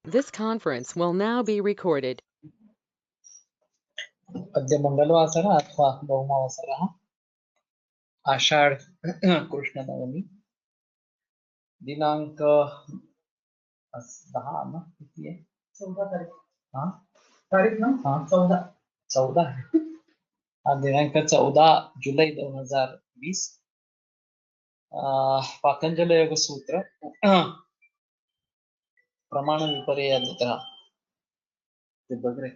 This conference will now be recorded. अद्य मंगलवासरः अथवा भौमवासरः आषाढ कृष्णनवमी दिनांक 10 ना किती आहे 14 तारीख हाँ तारीख ना हाँ 14 है आज दिनांक 14 जुलै 2020 पातंजल योग सूत्र प्रमाण विपर्यय ते बघ रे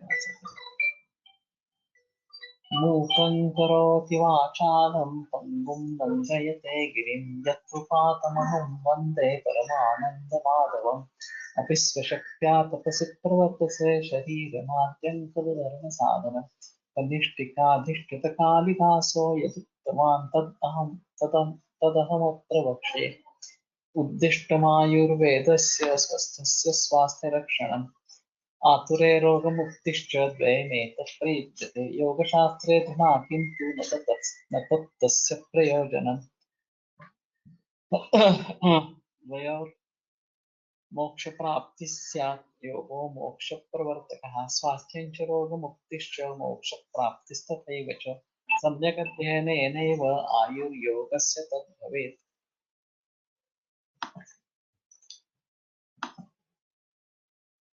मूकं करोति वाचालं पङ्गुं लङ्घयते गिरिं यत्कृपातमहं वन्दे परमानन्दमाधवम् अपि स्वशक्त्या तपसि प्रवर्तसे शरीरमाद्यं खलु धर्मसाधनं तदिष्टिकाधिष्ठितकालिदासो यदुक्तवान् तदहमत्र वक्ष्ये उद्दिष्टमायुर्वेदस्य स्वस्थस्य स्वास्थ्यरक्षणम् आतुरे रोगमुक्तिश्च द्वयमेतत् प्रयुज्यते योगशास्त्रे धुना किन्तु न तस्य प्रयोजनम् द्वयोर्मोक्षप्राप्तिः स्यात् योगो मोक्षप्रवर्तकः स्वास्थ्यं च रोगमुक्तिश्च मोक्षप्राप्तिस्तथैव च सम्यक् अध्ययनेनैव आयुर्योगस्य तद्भवेत्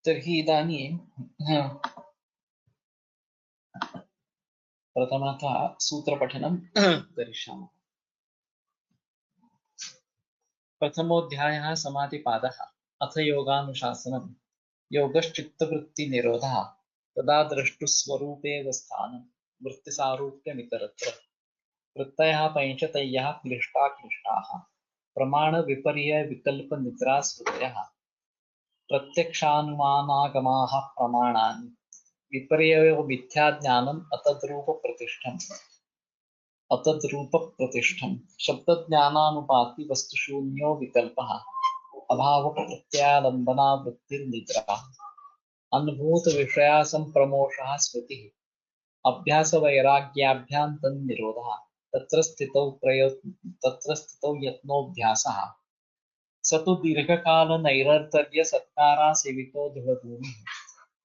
तर्हि इदानीं प्रथमतः सूत्रपठनं करिष्यामः प्रथमोऽध्यायः समाधिपादः अथ योगानुशासनम् योगश्चित्तवृत्तिनिरोधः तदा द्रष्टुस्वरूपेव स्थानं वृत्तिसारूप्यमितरत्र वृत्तयः पञ्चतयः क्लिष्टाः प्रमाणविपर्ययविकल्पनिद्रास्मृतयः प्रत्यक्षानुमानागमाः प्रमाणानि विपर्ययो मिथ्याज्ञानम् अतद्रूपप्रतिष्ठम् शब्दज्ञानानुपाति वस्तुशून्यो विकल्पः अभावप्रत्यालम्बना वृत्तिर्निद्रा अनुभूतविषयासम्प्रमोषः स्मृतिः अभ्यासवैराग्याभ्यां तन्निरोधः तत्र स्थितौ यत्नोऽभ्यासः स तु दीर्घकालनैरन्तर्यसत्कारासेवितो ध्रुवभूमिः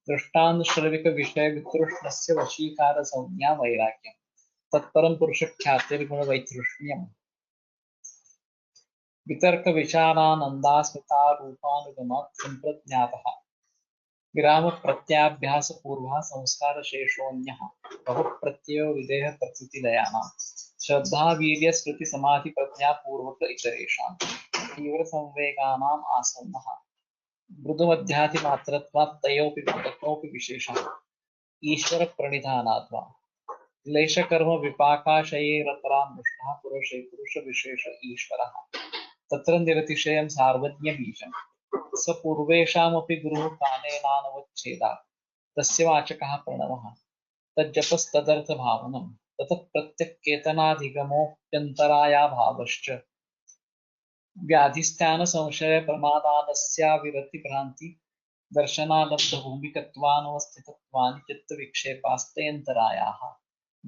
दृष्टानुश्रविकविषयवितृष्णस्य वशीकारसंज्ञा वैराग्यम् तत्परं पुरुषख्यातिर्गुणवैतृष्ण्यम् वितर्कविचारानन्दास्मितारूपानुगमात् सम्प्रज्ञातः विरामप्रत्याभ्यासपूर्वः संस्कारशेषोऽन्यः बहुप्रत्ययो विदेहप्रकृतिलयानां श्रद्धावीर्यस्मृतिसमाधिप्रज्ञापूर्वक इतरेषां तीव्रसंवेगानाम् आसन्नः मृदुमध्याधिमात्रत्वात् तयोऽपि विशेषः ईश्वरप्रणिधानात् वा क्लेशकर्मविपाकाशयैरपरामृष्टः पुरुषविशेष ईश्वरः तत्र निरतिशयं सार्वज्ञबीजम् स पूर्वेषामपि गुरुः कालेनानवच्छेदात् तस्य वाचकः प्रणवः तज्जपस्तदर्थभावनं ततः प्रत्यक्केतनाधिगमोऽप्यन्तरायाभावश्च व्याधिस्थानसंशयप्रमादालस्याविरतिभ्रान्ति दर्शनालब्धभूमिकत्वानवस्थितत्वानि चित्तविक्षेपास्तेऽन्तरायाः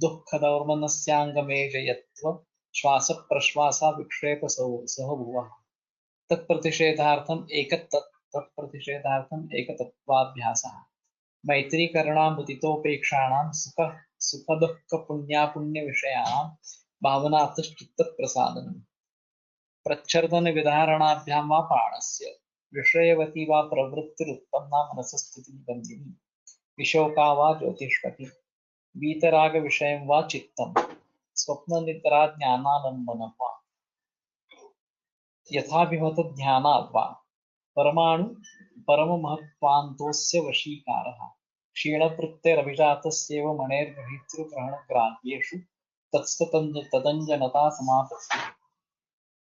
दुःखदौर्मनस्याङ्गमेजयत्व श्वासप्रश्वासाविक्षेपसहभुवः तत्प्रतिषेधार्थम् एकतत्त्वाभ्यासः मैत्रीकरणामुदितोपेक्षाणां सुखदुःखपुण्यापुण्यविषयाणां भावनार्थश्चित्तप्रसादनम् प्रच्छर्दनविधारणाभ्यां वा प्राणस्य विषयवती वा प्रवृत्तिरुत्पन्ना मनसस्थितिनिबन्धिनी विशोका वा ज्योतिष्वती वीतरागविषयं वा चित्तं स्वप्ननिद्राज्ञानालम्बनं वा यथाभिमतध्यानात् वा परममहत्त्वान्तोऽस्य वशीकारः क्षीणवृत्तेरभिजातस्यैव मणेर्गृहीतृग्रहणग्राह्येषु तदञ्जनता समापत्तिः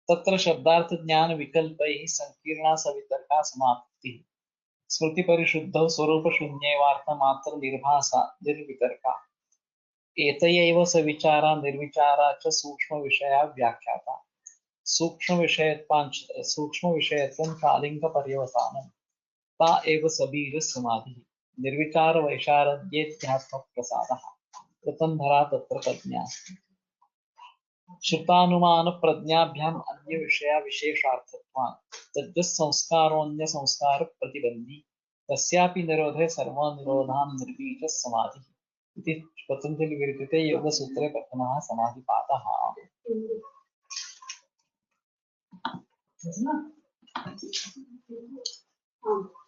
तत्र शब्दार्थज्ञानविकल्पैः सङ्कीर्णा सवितर्का समाप्तिः स्मृतिपरिशुद्धौ स्वरूपशून्यैवार्थमात्रनिर्भासा निर्वितर्का एतयैव सविचारा निर्विचारा च सूक्ष्मविषया व्याख्याता सूक्ष्मविषयत्वं कालिङ्गपर्यवसानं ता एव सबीरसमाधिः निर्विचारवैशारद्येत्यात्मप्रसादः कृतन्धरा तत्र प्रज्ञा श्रुतानुमानप्रज्ञाभ्याम् अन्यविषया विशेषार्थत्वात् तद्यत् संस्कारोऽन्यसंस्कारप्रतिबन्धी तस्यापि निरोधे सर्वनिरोधान् निर्बीज समाधि इति पतंजलि विरचिते योगसूत्रे प्रथमः समाधिपातः।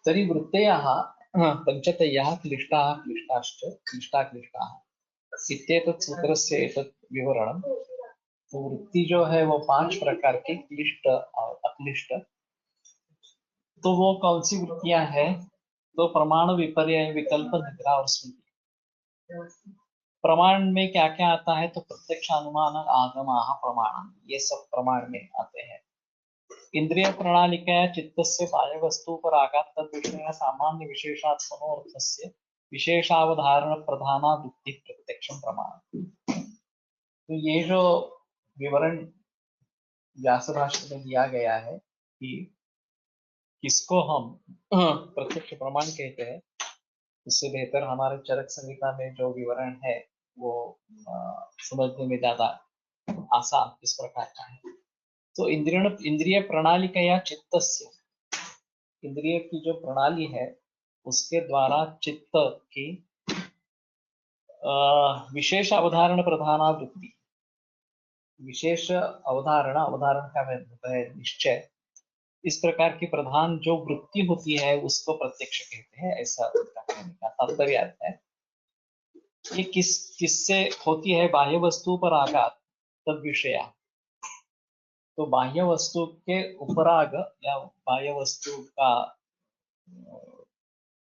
तर्हि वृत्तयः पञ्चतयः क्लिष्टाः क्लिष्टाश्च क्लिष्टा क्लिष्टाः इत्येतत् सूत्रस्य एतत् विवरणं। तो वृत्ति जो है वो 5 प्रकार की, क्लिष्ट और अक्लिष्ट। तो वो कौन सी वृत्तियां हैं? तो प्रमाण, विपर्यय, विकल्प, निद्रा और स्मृति। प्रमाण में क्या क्या आता है? तो प्रत्यक्ष, अनुमान, आगमाः प्रमाण, ये सब प्रमाण में आते हैं। इंद्रिय प्रणालिकया चित्तस्य बाह्य वस्तु पर आघात तद विषय सामान्य विशेषात्मनो अर्थस्य विशेषावधारण प्रधाना वृत्ति प्रत्यक्षम प्रमाण। तो ये जो विवरण व्यास भाष्य में दिया गया है कि किसको हम प्रत्यक्ष प्रमाण कहते हैं, इससे बेहतर हमारे चरक संहिता में जो विवरण है वो समझने में ज्यादा आसान इस प्रकार का है। तो इंद्रिय प्रणाली का या चित्तस्य, इंद्रिय की जो प्रणाली है उसके द्वारा चित्त की विशेष अवधारण प्रधाना वृत्ति, विशेष अवधारणा, अवधारण का मतलब है निश्चय, इस प्रकार की प्रधान जो वृत्ति होती है उसको प्रत्यक्ष कहते हैं, ऐसा उसका कहने का तात्पर्य आता है। ये किससे होती है? बाह्य वस्तु पर आघात तद विषया। तो बाह्य वस्तु के उपराग या बाह्य वस्तु का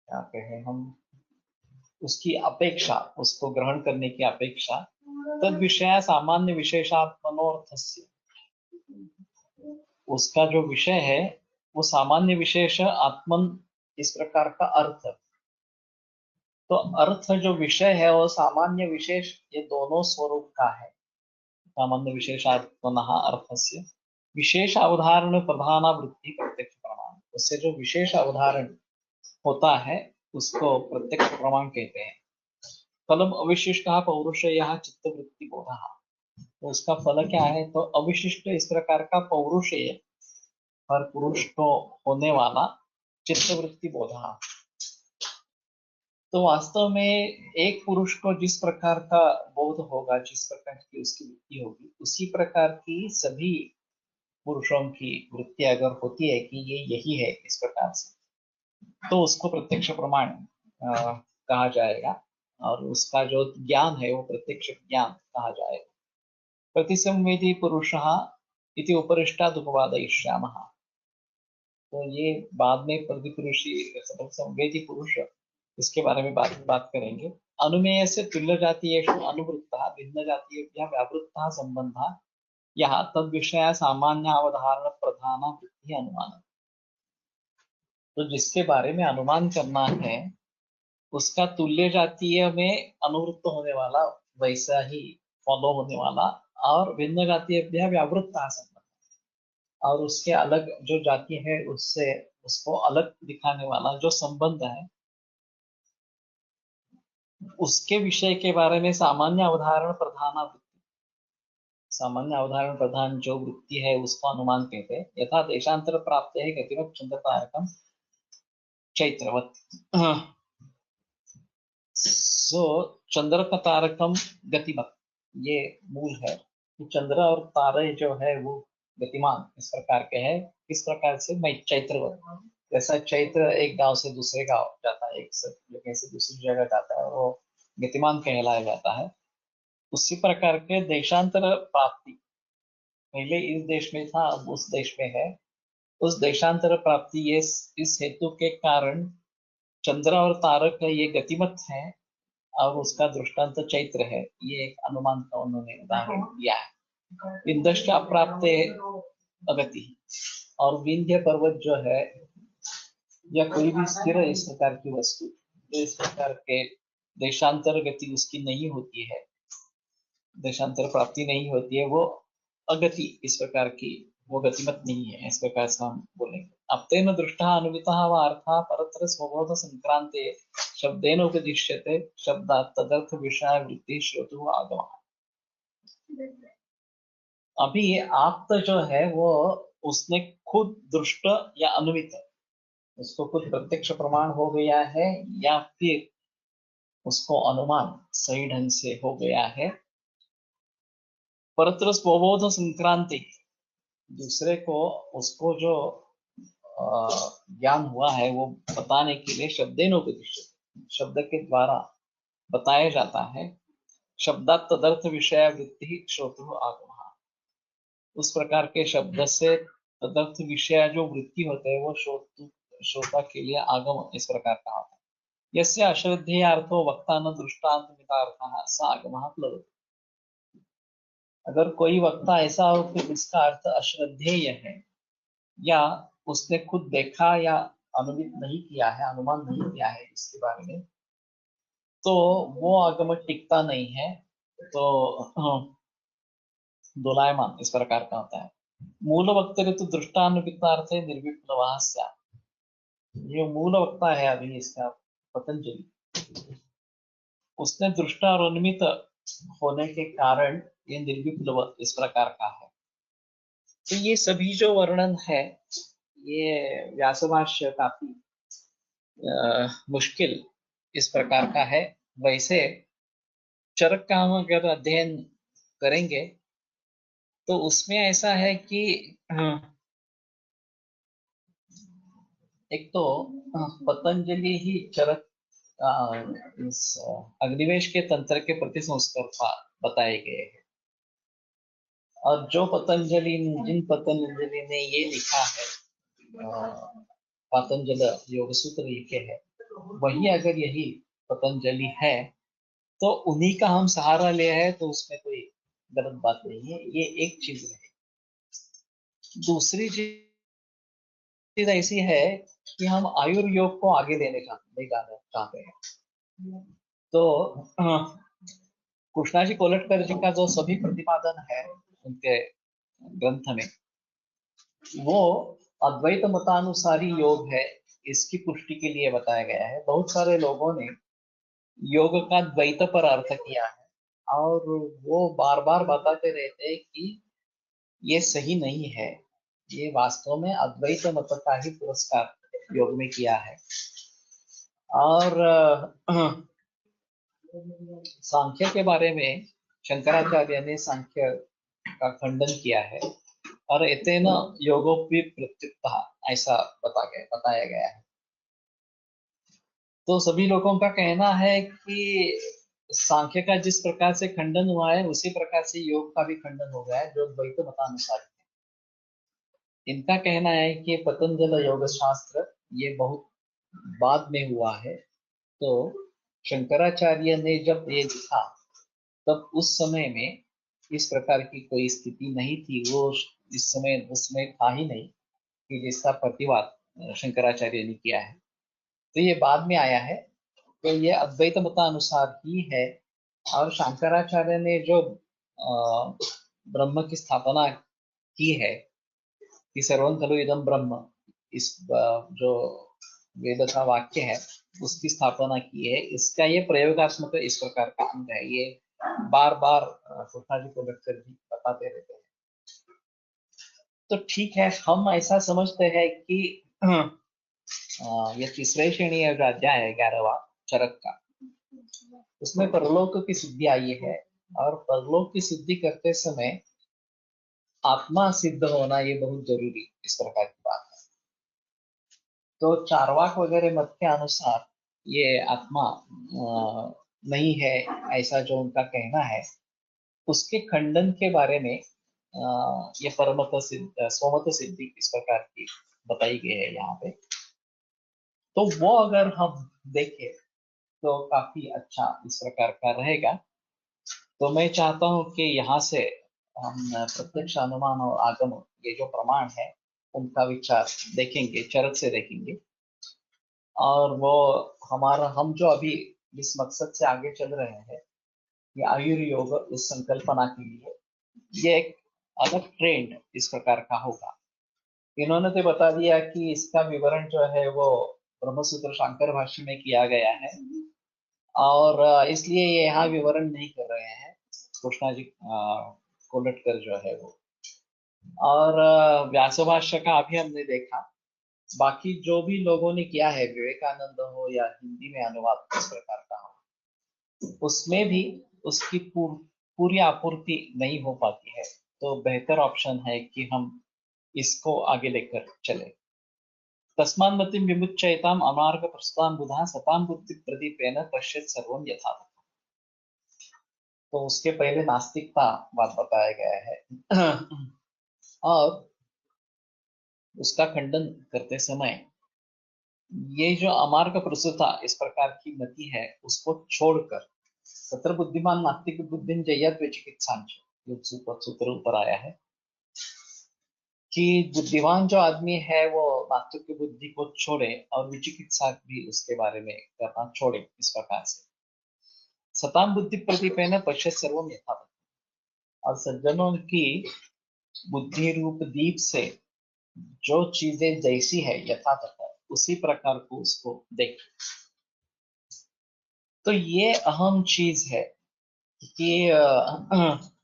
क्या कहें हम, उसकी अपेक्षा, उसको ग्रहण करने की अपेक्षा, तद विषय सामान्य विशेषात्मनोर्थस्य, उसका जो विषय है वो सामान्य विशेष आत्मन, इस प्रकार का अर्थ। तो अर्थ जो विषय है वो सामान्य विशेष, ये दोनों स्वरूप का है। सामान्य विशेषात्मनः अर्थस्य विशेष अवधारण प्रधाना वृत्ति प्रत्यक्ष प्रमाण, उससे जो विशेष अवधारण होता है उसको प्रत्यक्ष प्रमाण कहते हैं। फलम अविशिष्टः पौरुषयः चित्तवृत्ति बोधः, तो उसका फल क्या है? तो अविशिष्ट इस प्रकार का पौरुषेय, हर पुरुष को होने वाला चित्तवृत्ति बोधा। तो वास्तव में एक पुरुष को जिस प्रकार का बोध होगा, जिस प्रकार की उसकी वृत्ति होगी, उसी प्रकार की सभी पुरुषों की वृत्ति अगर होती है कि ये यही है इस प्रकार से, तो उसको प्रत्यक्ष प्रमाण कहा जाएगा, और उसका जो ज्ञान है वो प्रत्यक्ष ज्ञान कहा जाएगा। प्रतिसंवेदी पुरुषः इति उपरिष्टाद उपवादयिष्यामः। तो ये बाद में प्रतिपुरुषी संवेदी पुरुष, इसके बारे में बात करेंगे। अनुमेय से तुल्य जातीयेषु अनुवृत्तः भिन्न जातीयेभ्यः व्यावृत्तः संबंधः यः तद विषय सामान्य अवधारण प्रधान वृत्ति अनुमान। तो जिसके बारे में अनुमान करना है उसका तुल्य जातीय में अनुवृत्त होने वाला, वैसा ही फॉलो होने वाला, और भिन्न जातीयेभ्यः व्यावृत्तः संबंधः, और उसके अलग जो जाति है उससे उसको अलग दिखाने वाला जो संबंध है, उसके विषय के बारे में सामान्य अवधारण प्रधान वृत्ति, सामान्य अवधारण प्रधान जो वृत्ति है उसको अनुमान कहते हैं। यथा देशांतर प्राप्त है गतिवत चंद्रतारकम चैत्रवत। सो चंद्र का तारकम गतिमत, ये मूल है कि चंद्र और तारे जो है वो गतिमान इस प्रकार के हैं। किस प्रकार से? मैं चैत्रवत, जैसा चैत्र एक गांव से दूसरे गांव जाता है, एक जगह से दूसरी जगह जाता है, वो गतिमान कहलाया जाता है। उसी प्रकार के देशांतर प्राप्ति, पहले इस देश में था अब उस देश में है, उस देशांतर प्राप्ति ये इस हेतु के कारण चंद्र और तारक है ये गतिमत है, और उसका दृष्टांत चैत्र है, ये एक अनुमान का उन्होंने उदाहरण दिया है। इंद्रश्च अप्राप्त अगति, और विंध्य पर्वत जो है या कोई भी स्थिर इस प्रकार की वस्तु, इस प्रकार के देशांतर गति उसकी नहीं होती है, देशांतर प्राप्ति नहीं होती है, वो अगति इस प्रकार की, वो गतिमत नहीं है, इस प्रकार से हम बोलेंगे। अप्तेन दृष्टः अनुमितः वा अर्थः परत्र स्वबोध संक्रांते शब्देन उपदिश्यते शब्दात् तदर्थ विषय वृत्ति श्रोतु आगमः। अभी आप्त जो है वो उसने खुद दृष्ट या अनुमित, उसको खुद प्रत्यक्ष प्रमाण हो गया है या फिर उसको अनुमान सही ढंग से हो गया है। परत्र स्वबोध संक्रांति, दूसरे को उसको जो ज्ञान हुआ है वो बताने के लिए शब्देनोपदिश्यते, शब्द के द्वारा बताया जाता है। शब्दात् तदर्थ विषय वृत्ति श्रोतु आगमः, उस प्रकार के शब्द से तदर्थ विषय जो वृत्ति होते हैं वो श्रोता के लिए आगम इस प्रकार का होता है। यस्य अश्रद्धेयार्थो वक्ता न दृष्टान्तमितार्थः स आगमः प्लवते। अगर कोई वक्ता ऐसा हो कि जिसका अर्थ अश्रद्धेय है या उसने खुद देखा या अनुमित नहीं किया है, अनुमान नहीं किया है इसके बारे में, तो वो आगम टिकता नहीं है, तो दोलायमान इस प्रकार का होता है। मूल वक्तृत्व दृष्टानुपितार्थे निर्विप्लवः स्यात्। ये मूल वक्ता है अभी इसका पतंजलि, उसने दृष्टा और अनुमित होने के कारण ये निर्विप्लव इस प्रकार का है। तो ये सभी जो वर्णन है ये व्यासभाष्य काफी मुश्किल इस प्रकार का है। वैसे चरक का हम अगर अध्ययन करेंगे तो उसमें ऐसा है कि एक तो पतंजलि ही चरक इस अग्निवेश के तंत्र के प्रति संस्कार बताए गए हैं। और जो पतंजलि, जिन पतंजलि ने ये लिखा है पतंजलि योग सूत्र लिखे हैं, वही अगर यही पतंजलि है तो उन्हीं का हम सहारा ले हैं, तो उसमें कोई गलत बात नहीं है। ये एक चीज है। दूसरी चीज ऐसी है कि हम आयुर्योग को आगे ले जाना चाहते हैं। तो कृष्णा जी कोलटकर जी का जो सभी प्रतिपादन है उनके ग्रंथ में, वो अद्वैत मतानुसारी योग है, इसकी पुष्टि के लिए बताया गया है। बहुत सारे लोगों ने योग का द्वैत पर अर्थ किया है और वो बार बार बताते रहते हैं कि ये सही नहीं है, ये वास्तव में अद्वैत मत का ही पुरस्कार योग में किया है। और सांख्य के बारे में शंकराचार्य ने सांख्य का खंडन किया है और एतेन योगोपि प्रत्युक्तः ऐसा बताया गया है। तो सभी लोगों का कहना है कि सांख्य का जिस प्रकार से खंडन हुआ है उसी प्रकार से योग का भी खंडन हो गया है, जो द्वैत मतानुसार है। इनका कहना है कि पतंजलि योग शास्त्र ये बहुत बाद में हुआ है। तो शंकराचार्य ने जब ये लिखा तब उस समय में इस प्रकार की कोई स्थिति नहीं थी, वो इस समय उसमें था ही नहीं कि जिसका प्रतिवाद शंकराचार्य ने किया है। तो ये बाद में आया है, तो ये अद्वैत मतानुसार ही है। और शंकराचार्य ने जो ब्रह्म की स्थापना की है कि सर्वं खलु इदं ब्रह्म, इस जो वेद का वाक्य है उसकी स्थापना की है, इसका ये प्रयोगात्मक इस प्रकार का अंग है। ये बार बार कृष्णा जी को डॉक्टर जी बताते रहते हैं। तो ठीक है, हम ऐसा समझते हैं कि ये तीसरे श्रेणी जो अध्याय है 11वां चरक का, उसमें परलोक की सिद्धि आई है और परलोक की सिद्धि करते समय आत्मा सिद्ध होना ये बहुत जरूरी इस प्रकार की बात है। तो चारवाक वगैरह मत के अनुसार ये आत्मा नहीं है, ऐसा जो उनका कहना है, उसके खंडन के बारे में ये परमत सिद्ध स्वमत सिद्धि इस प्रकार की बताई गई है यहाँ पे। तो वो अगर हम देखें तो काफी अच्छा इस प्रकार का रहेगा। तो मैं चाहता हूँ कि यहाँ से हम प्रत्यक्ष अनुमान और आगम ये जो प्रमाण है उनका विचार देखेंगे, चरक से देखेंगे। और वो हम जो अभी जिस मकसद से आगे चल रहे हैं, ये आयुर्योग इस संकल्पना के लिए ये एक अलग ट्रेंड इस प्रकार का होगा। इन्होंने तो बता दिया कि इसका विवरण जो है वो ब्रह्मसूत्र शांकर भाष्य में किया गया है और इसलिए ये यहाँ विवरण नहीं कर रहे हैं कृष्णा जी कोलटकर जो है वो। और व्यास भाष्य का अभी हमने देखा बाकी जो भी लोगों ने किया है, विवेकानंद हो या हिंदी में अनुवाद इस प्रकार का हो, उसमें भी उसकी पूरी आपूर्ति नहीं हो पाती है। तो बेहतर ऑप्शन है कि हम इसको आगे लेकर चले। तस्मान् मतिं विमुच्यताम् अमार्ग प्रस्तुतां बुधां सतां बुद्धि प्रदीपेन पश्येत् सर्वं यथा। तो उसके पहले नास्तिकता बात बताया गया है और उसका खंडन करते समय ये जो अमार्ग प्रस्तुता इस प्रकार की मति है उसको छोड़कर सत्र बुद्धिमान नास्तिक बुद्धि जयत विचिकित्सांच सूत्र ऊपर आया है कि बुद्धिमान जो आदमी है वो नास्तिक की बुद्धि को छोड़े और विचिकित्सा भी उसके बारे में करना छोड़े। इस प्रकार से सताम बुद्धि प्रदीपेन पश्येत् सर्वं यथा। और सज्जनों की बुद्धि रूप दीप से जो चीजें जैसी है यथातथ उसी प्रकार को उसको देख। तो ये अहम चीज है कि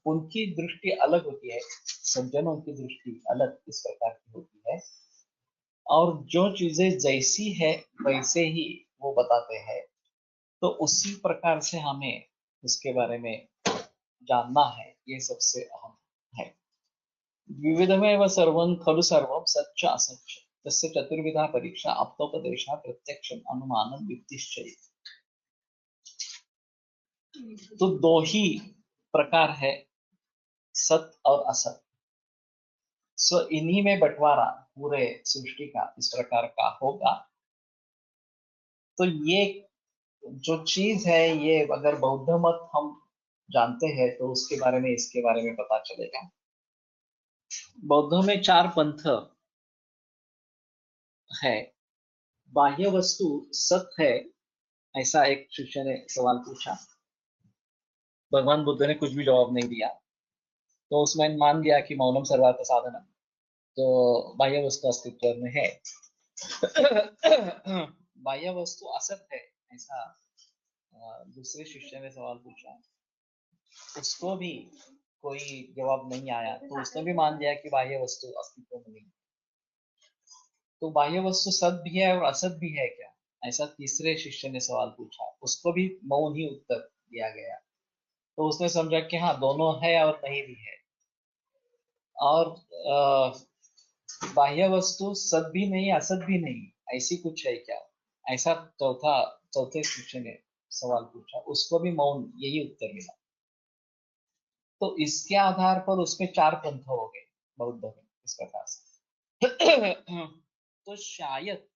उनकी दृष्टि अलग होती है, सज्जनों की दृष्टि अलग इस प्रकार की होती है, और जो चीजें जैसी है वैसे ही वो बताते हैं। तो उसी प्रकार से हमें उसके बारे में जानना है, ये सबसे अहम है। विविधमेव सर्वं खलु सर्वं सच्च असच्च तस्य चतुर्विधा परीक्षा आप्तोपदेशः प्रत्यक्षम अनुमानम युक्तिश्च। तो दो ही प्रकार है, सत और असत। सो इन्हीं में बंटवारा पूरे सृष्टि का इस प्रकार का होगा। तो ये जो चीज है ये अगर बौद्ध मत हम जानते हैं तो उसके बारे में इसके बारे में पता चलेगा। बौद्धों में चार पंथ है। बाह्य वस्तु सत है, ऐसा एक शिष्य ने सवाल पूछा। भगवान बुद्ध ने कुछ भी जवाब नहीं दिया, तो उसमें मान लिया कि मौनम सर्वार्थ साधनम, तो बाह्य वस्तु अस्तित्व में है। बाह्य वस्तु असत है, ऐसा दूसरे शिष्य ने सवाल पूछा। उसको भी कोई जवाब नहीं आया, तो उसने भी मान लिया कि बाह्य वस्तु अस्तित्व में नहीं। तो बाह्य वस्तु सत भी है और असत भी है क्या, ऐसा तीसरे शिष्य ने सवाल पूछा। उसको भी मौन ही उत्तर दिया गया। तो उसने समझा कि हाँ दोनों है और नहीं भी है। और बाह्य वस्तु सत भी नहीं असत भी नहीं, ऐसी कुछ है क्या, ऐसा चौथे शिष्य ने सवाल पूछा। उसको भी मौन यही उत्तर मिला। तो इसके आधार पर उसमें चार पंथ हो गए बौद्ध में इस प्रकार से। तो शायद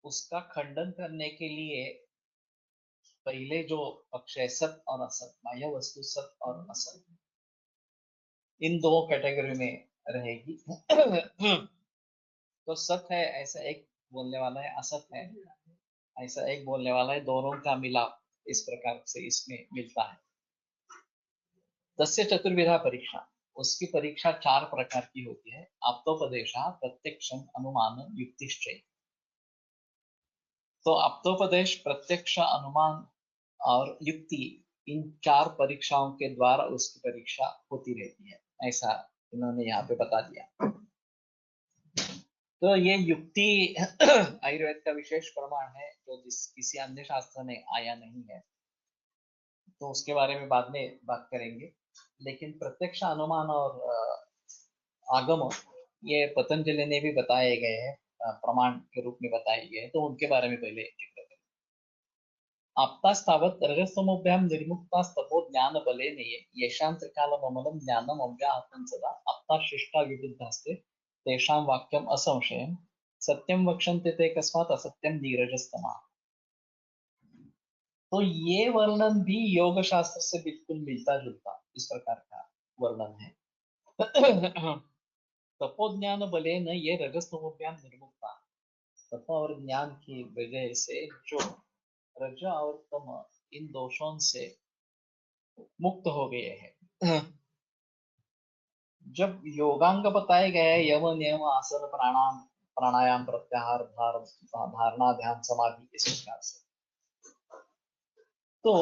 उसका खंडन करने के लिए पहले जो पक्ष है सत और असत, बाह्य वस्तु सत और असत, इन दो कैटेगरी में रहेगी। तो सत है ऐसा एक बोलने वाला है, असत है ऐसा एक बोलने वाला है, दोनों का मिलाप इस प्रकार से इसमें मिलता है। तस्य चतुर्विधा परीक्षा, उसकी परीक्षा चार प्रकार की होती है। आप्तोपदेशः प्रत्यक्षम अनुमानम युक्तिश्चय। तो आप्तोपदेश, प्रत्यक्ष, अनुमान और युक्ति, इन चार परीक्षाओं के द्वारा उसकी परीक्षा होती रहती है, ऐसा इन्होंने यहाँ पे बता दिया। तो ये युक्ति आयुर्वेद का विशेष प्रमाण है जो किसी अन्य शास्त्र में आया नहीं है, तो उसके बारे में बाद में बात करेंगे। लेकिन प्रत्यक्ष, अनुमान और आगम ये पतंजलि ने भी बताए गए हैं, प्रमाण के रूप में बताए गए हैं, तो उनके बारे में पहले जिक्र करें। आप्तास्तावत् रजस्तमोभ्याम निर्मुक्तास्तपो ज्ञान बलेन येषां त्रिकालममलं ज्ञानम् अव्याहतं सदा आप्ताशिष्टा विबुधास्ते तेषां वाक्यम असंशयम् सत्यम वक्षन्ते ते कस्मात् असत्यम नीरजस्तमा। तो ये वर्णन भी योग शास्त्र से बिल्कुल मिलता जुलता इस प्रकार का वर्णन है। तपोज्ञान बले न ये रजस्तमोभ्याम निर्मुक्ता, तप और ज्ञान की वजह से जो रज और तम इन दोषों से मुक्त हो गए हैं। जब योगांग बताए गए, यम नियम आसन प्राणायाम प्रत्याहार धारणा ध्यान समाधि इस प्रकार से, तो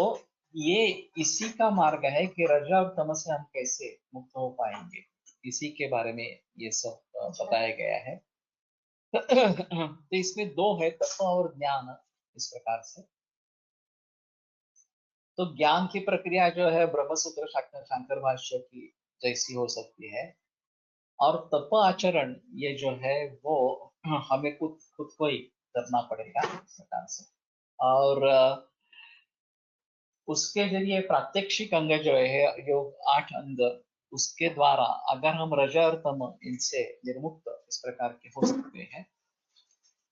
ये इसी का मार्ग है कि रज और तम से हम कैसे मुक्त हो पाएंगे, इसी के बारे में ये सब बताया गया है। तो इसमें दो है, तप और ज्ञान, इस प्रकार से। तो ज्ञान की प्रक्रिया जो है ब्रह्मसूत्र शांकर भाष्य की जैसी हो सकती है, और तप आचरण ये जो है वो हमें खुद खुद को ही करना पड़ेगा इस प्रकार से। और उसके जरिए प्रात्यक्षिक अंग जो है योग 8 अंग, उसके द्वारा अगर हम रज और तम इनसे निर्मुक्त इस प्रकार के हो सकते हैं।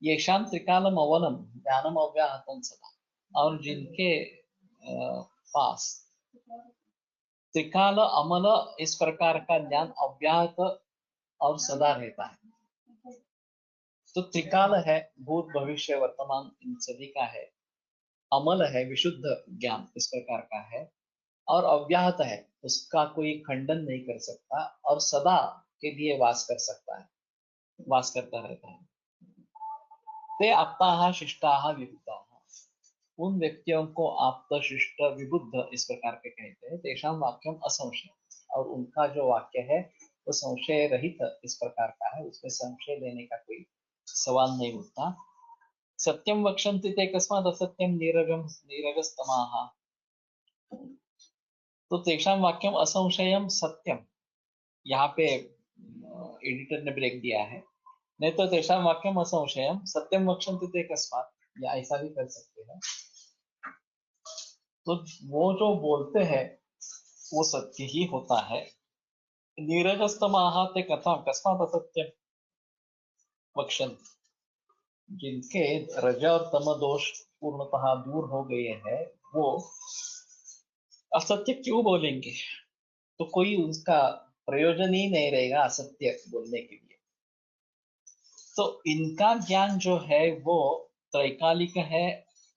ये शाम त्रिकालम अवलम ज्ञानम अव्याहतम सदा, और जिनके पास त्रिकाल अमल इस प्रकार का ज्ञान अव्याहत और सदा रहता है। तो त्रिकाल है भूत भविष्य वर्तमान इन सभी का है, अमल है विशुद्ध ज्ञान इस प्रकार का है, और अव्याहत है उसका कोई खंडन नहीं कर सकता, और सदा के लिए वास कर सकता है, वास करता रहता है। ते आप्ताः शिष्टाः विबुधाः, उन व्यक्तियों को आप्त शिष्ट विबुद्ध इस प्रकार के कहते हैं। तेषां वाक्यम असंशय, और उनका जो वाक्य है वो संशय रहित इस प्रकार का है, उसमें संशय लेने का कोई सवाल नहीं उठता। सत्यम वक्षन्ति ते कस्मात् असत्यम नीरगम नीरगस्तमाः, तो तेषां वाक्यम असंशयम सत्यम, यहाँ पे एडिटर ने ब्रेक दिया है, नहीं तो तेषां वाक्यम असंशयम सत्यम वक्षन्ति ते कस्मात्, या ऐसा भी कर सकते हैं। तो वो जो बोलते हैं वो सत्य ही होता है। नीरजस्तमाः ते कथम कस्मात् असत्यम वक्षन्ति, जिनके रज और तम दोष पूर्णतः दूर हो गए हैं, वो असत्य क्यों बोलेंगे? तो कोई उसका प्रयोजन ही नहीं रहेगा असत्य बोलने के लिए। तो इनका ज्ञान जो है वो त्रैकालिक है,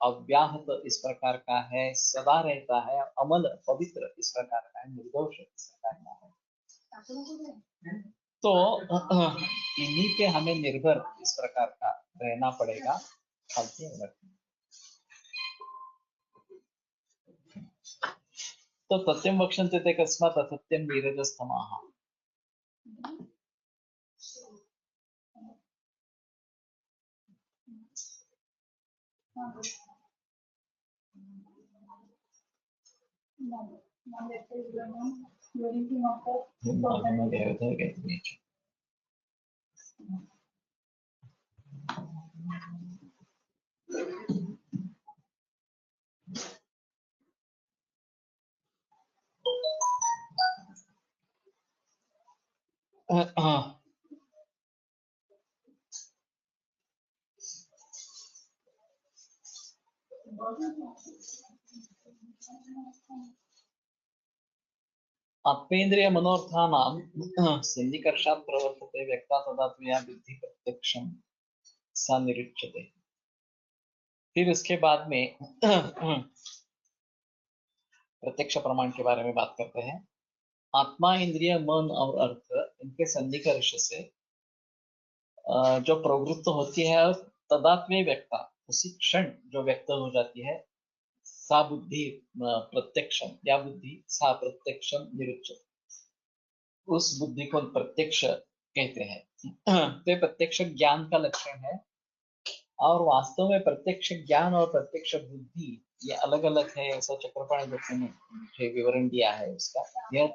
अव्याहत इस प्रकार का है, सदा रहता है, अमल पवित्र इस प्रकार का है, निर्दोष इस प्रकार का है। तो इन्हीं पे हमें निर्भर इस प्रकार का रहना पड़ेगा। तो सत्यम वक्षन्ते ते कस्मात् असत्यम नीरजस्तमाः, आत्मेन्द्रिय मनोर्थानां सन्निकर्षात् प्रवर्तते व्यक्ता तदा त्वया विद्धि प्रत्यक्षं सा निरुच्यते। फिर उसके बाद में प्रत्यक्ष प्रमाण के बारे में बात करते हैं। आत्मा, इंद्रिय, मन और अर्थ, इनके सन्निकर्ष से जो प्रवृत्त होती है, तदात्म्य व्यक्ता, उसी क्षण जो व्यक्त हो जाती है, सा बुद्धि प्रत्यक्षम, या बुद्धि सा प्रत्यक्षम निरुच्यते, उस बुद्धि को प्रत्यक्ष कहते हैं। तो प्रत्यक्ष ज्ञान का लक्षण है, और वास्तव में प्रत्यक्ष ज्ञान और प्रत्यक्ष बुद्धि ये अलग अलग है, ऐसा चक्रपाणी दत्त ने मुझे विवरण दिया है उसका। यह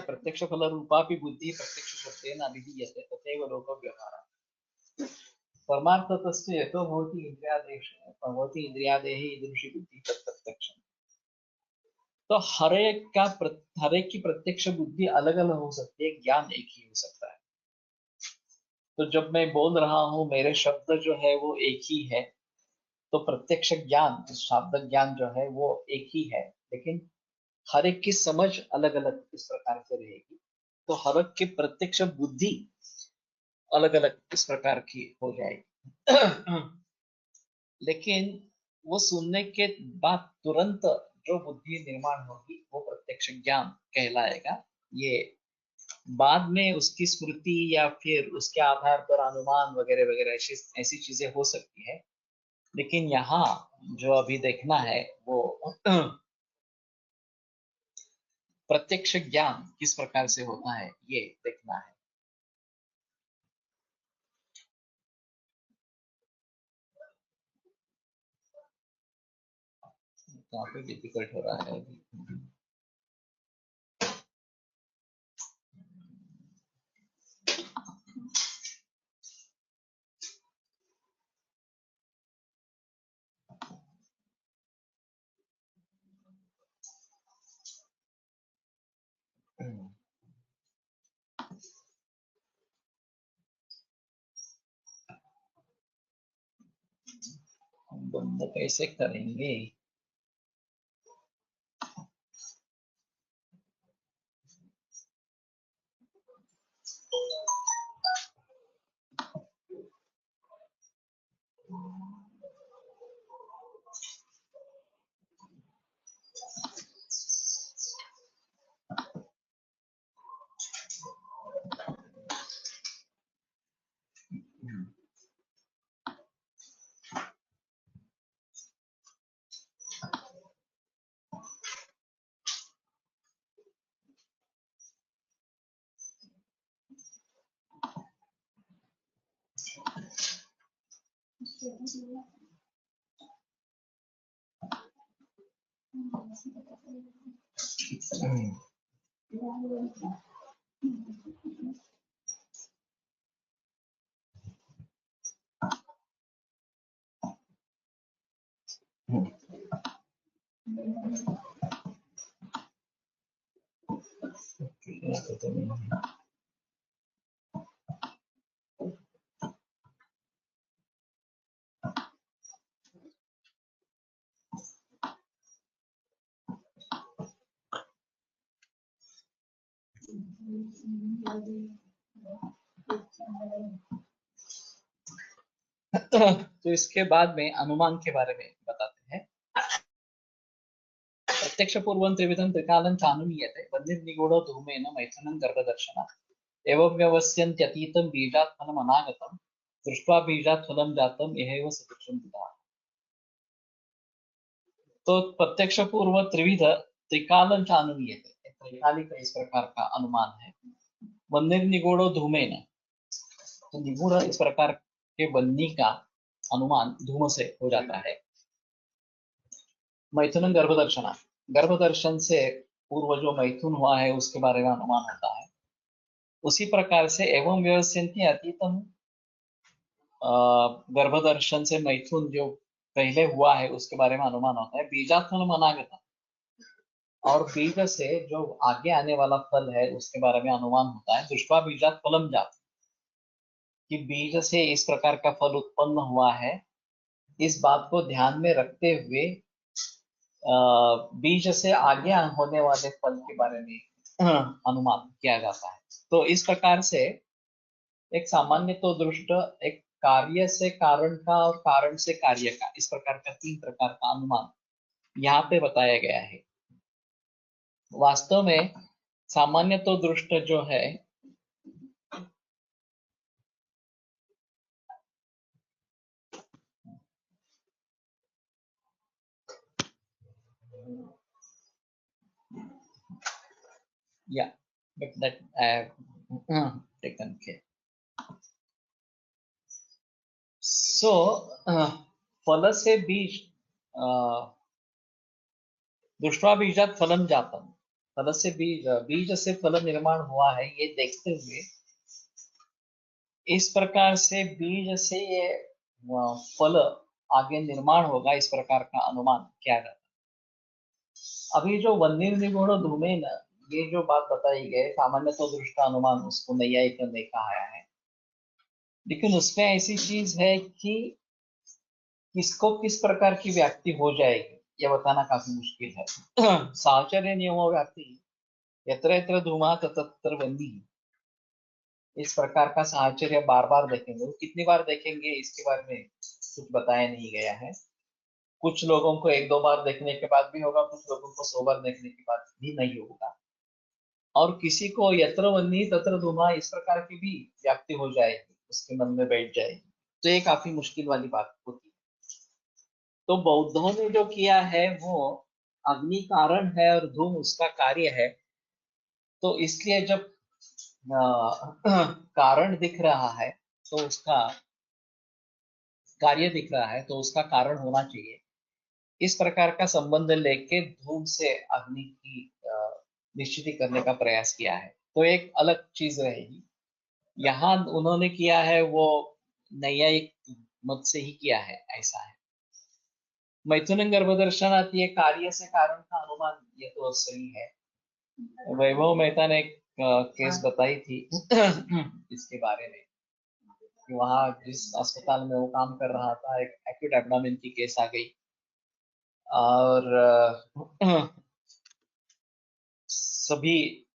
प्रत्यक्ष फल रूपापि बुद्धि प्रत्यक्ष शब्देन अभिधीयते तथैव लोक व्यवहार, परमार्थतस्य यतो भवति इंद्रियादेः ईदृशी बुद्धि तत्प्रत्यक्ष। तो हर एक की प्रत्यक्ष बुद्धि अलग अलग हो सकती है, ज्ञान एक ही हो सकता है। तो जब मैं बोल रहा हूं मेरे शब्द जो है वो एक ही है, तो प्रत्यक्ष ज्ञान, शब्द ज्ञान जो है वो एक ही है, लेकिन हर एक की समझ अलग अलग इस प्रकार से रहेगी। तो हर एक की प्रत्यक्ष बुद्धि अलग अलग इस प्रकार की हो जाएगी। लेकिन वो सुनने के बाद तुरंत जो बुद्धि निर्माण होगी वो प्रत्यक्ष ज्ञान कहलाएगा। ये बाद में उसकी स्मृति या फिर उसके आधार पर अनुमान वगैरह वगैरह ऐसी चीजें हो सकती है, लेकिन यहाँ जो अभी देखना है वो प्रत्यक्ष ज्ञान किस प्रकार से होता है ये देखना है। काफी डिफिकल्ट हो रहा है अभी। हम बंद कैसे करेंगे? तो इसके बाद में अनुमान के बारे में बताते हैं। प्रत्यक्ष पूर्वं त्रिविधं त्रिकालं चानुमीयते बन्धिर्निगूढो धूमेन मैथुनं गर्भदर्शनात् एवं व्यवस्यन्त्यतीतं बीजात् फलम् अनागतं दृष्ट्वा बीजात् फलं जातं यहैव सदृशं पिता। तो प्रत्यक्ष पूर्व त्रिविध त्रिकालं चानुमीयते, त्रिकालिक इस प्रकार का अनुमान है। बन्धिर्निगूढो धूमेन, तो निगूढ़ इस प्रकार के बन्नी का अनुमान धूम से हो जाता है। मैथुन गर्भदर्शना, गर्भदर्शन से पूर्व जो मैथुन हुआ है उसके बारे में अनुमान होता है। उसी प्रकार से एवं व्यवस्यन्ति अतीतम, गर्भदर्शन से मैथुन जो पहले हुआ है उसके बारे में अनुमान होता है। बीजात् फलम् अनागतम्, और बीज से जो आगे आने वाला फल है उसके बारे में अनुमान होता है। दृष्ट्वा बीजात् फलम् जातम्, कि बीज से इस प्रकार का फल उत्पन्न हुआ है, इस बात को ध्यान में रखते हुए बीज से आगे होने वाले फल के बारे में अनुमान किया जाता है। तो इस प्रकार से एक सामान्य तो दृष्ट, एक कार्य से कारण का और कारण से कार्य का, इस प्रकार का तीन प्रकार का अनुमान यहाँ पे बताया गया है। वास्तव में सामान्य तो दृष्ट जो है Yeah, but that I have taken care. So, फल से बीज, दृष्ट्वा बीजात् फलम जातम, फल से बीज, बीज से फल निर्माण हुआ है, ये देखते हुए इस प्रकार से बीज से ये फल आगे निर्माण होगा, इस प्रकार का अनुमान किया जाता है। अभी जो वन्यनिगूढ़ धूमेन, ये जो बात बताई गई, सामान्य तो दृष्टा अनुमान उसको नैयायिक ने कहा है, लेकिन उसमें ऐसी चीज है कि किसको किस प्रकार की व्याप्ति हो जाएगी ये बताना काफी मुश्किल है। साहचर्य नियमो व्याप्ति यत्र यत्र धूमा तत्र बंदी, इस प्रकार का साहचर्य बार बार देखेंगे, वो कितनी बार देखेंगे इसके बारे में कुछ बताया नहीं गया है। कुछ लोगों को एक दो बार देखने के बाद भी होगा, कुछ लोगों को 100 बार देखने के बाद भी नहीं होगा, और किसी को यत्र वन्नी तत्र धूमा इस प्रकार की भी व्याप्ति हो जाएगी, उसके मन में बैठ जाएगी, तो ये काफी मुश्किल वाली बात होती है। तो बौद्धों ने जो किया है वो अग्नि कारण है और धूम उसका कार्य है, तो इसलिए जब कारण दिख रहा है तो उसका कार्य दिख रहा है, तो उसका कारण होना चाहिए। इस प्रकार का संबंध लेके धूम से अग्नि की निश्चिति करने का प्रयास किया है, तो एक अलग चीज रहेगी। यहाँ उन्होंने किया है वो नैयायिक मत से ही किया है, ऐसा है। मैथुन गर्भदर्शनात ये कार्य से कारण का अनुमान, ये तो सही है। वैभव मेहता ने एक केस बताई थी इसके बारे में, कि वहाँ जिस अस्पताल में वो काम कर रहा था, एक एक्यूट एब्डोमेन की केस आ गई, और सभी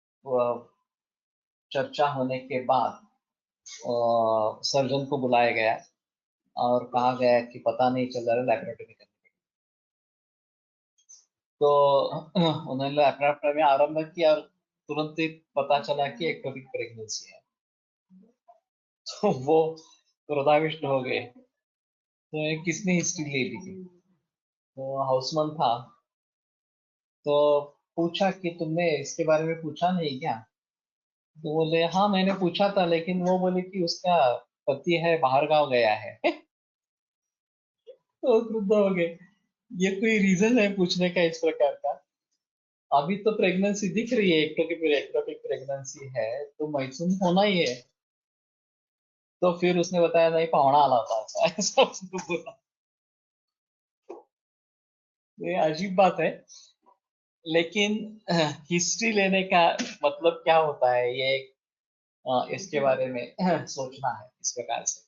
चर्चा होने के बाद सर्जन को बुलाया गया और कहा गया कि पता नहीं चल रहा है, लैबोरेटरी करने के लिए। तो उन्होंने लैबोरेटरी में आरंभ किया और तुरंत ही पता चला कि एक्टोपिक प्रेगनेंसी है। तो वो क्रोधाविष्ट हो गए, तो किसने हिस्ट्री ले ली थी? तो हाउसमैन था, तो पूछा कि तुमने इसके बारे में पूछा नहीं क्या? तो बोले हाँ मैंने पूछा था, लेकिन वो बोले कि उसका पति है, बाहर गांव गया है। तो क्रुद्ध हो गए, ये कोई रीजन है पूछने का इस प्रकार का? अभी तो प्रेगनेंसी दिख रही है, एक्टोपिक प्रेगनेंसी है, तो मैथुन होना ही है। तो फिर उसने बताया नहीं, पावना आला था ऐसा उसको बोला। ये अजीब बात है, लेकिन हिस्ट्री लेने का मतलब क्या होता है, ये इसके बारे में सोचना है इस प्रकार से।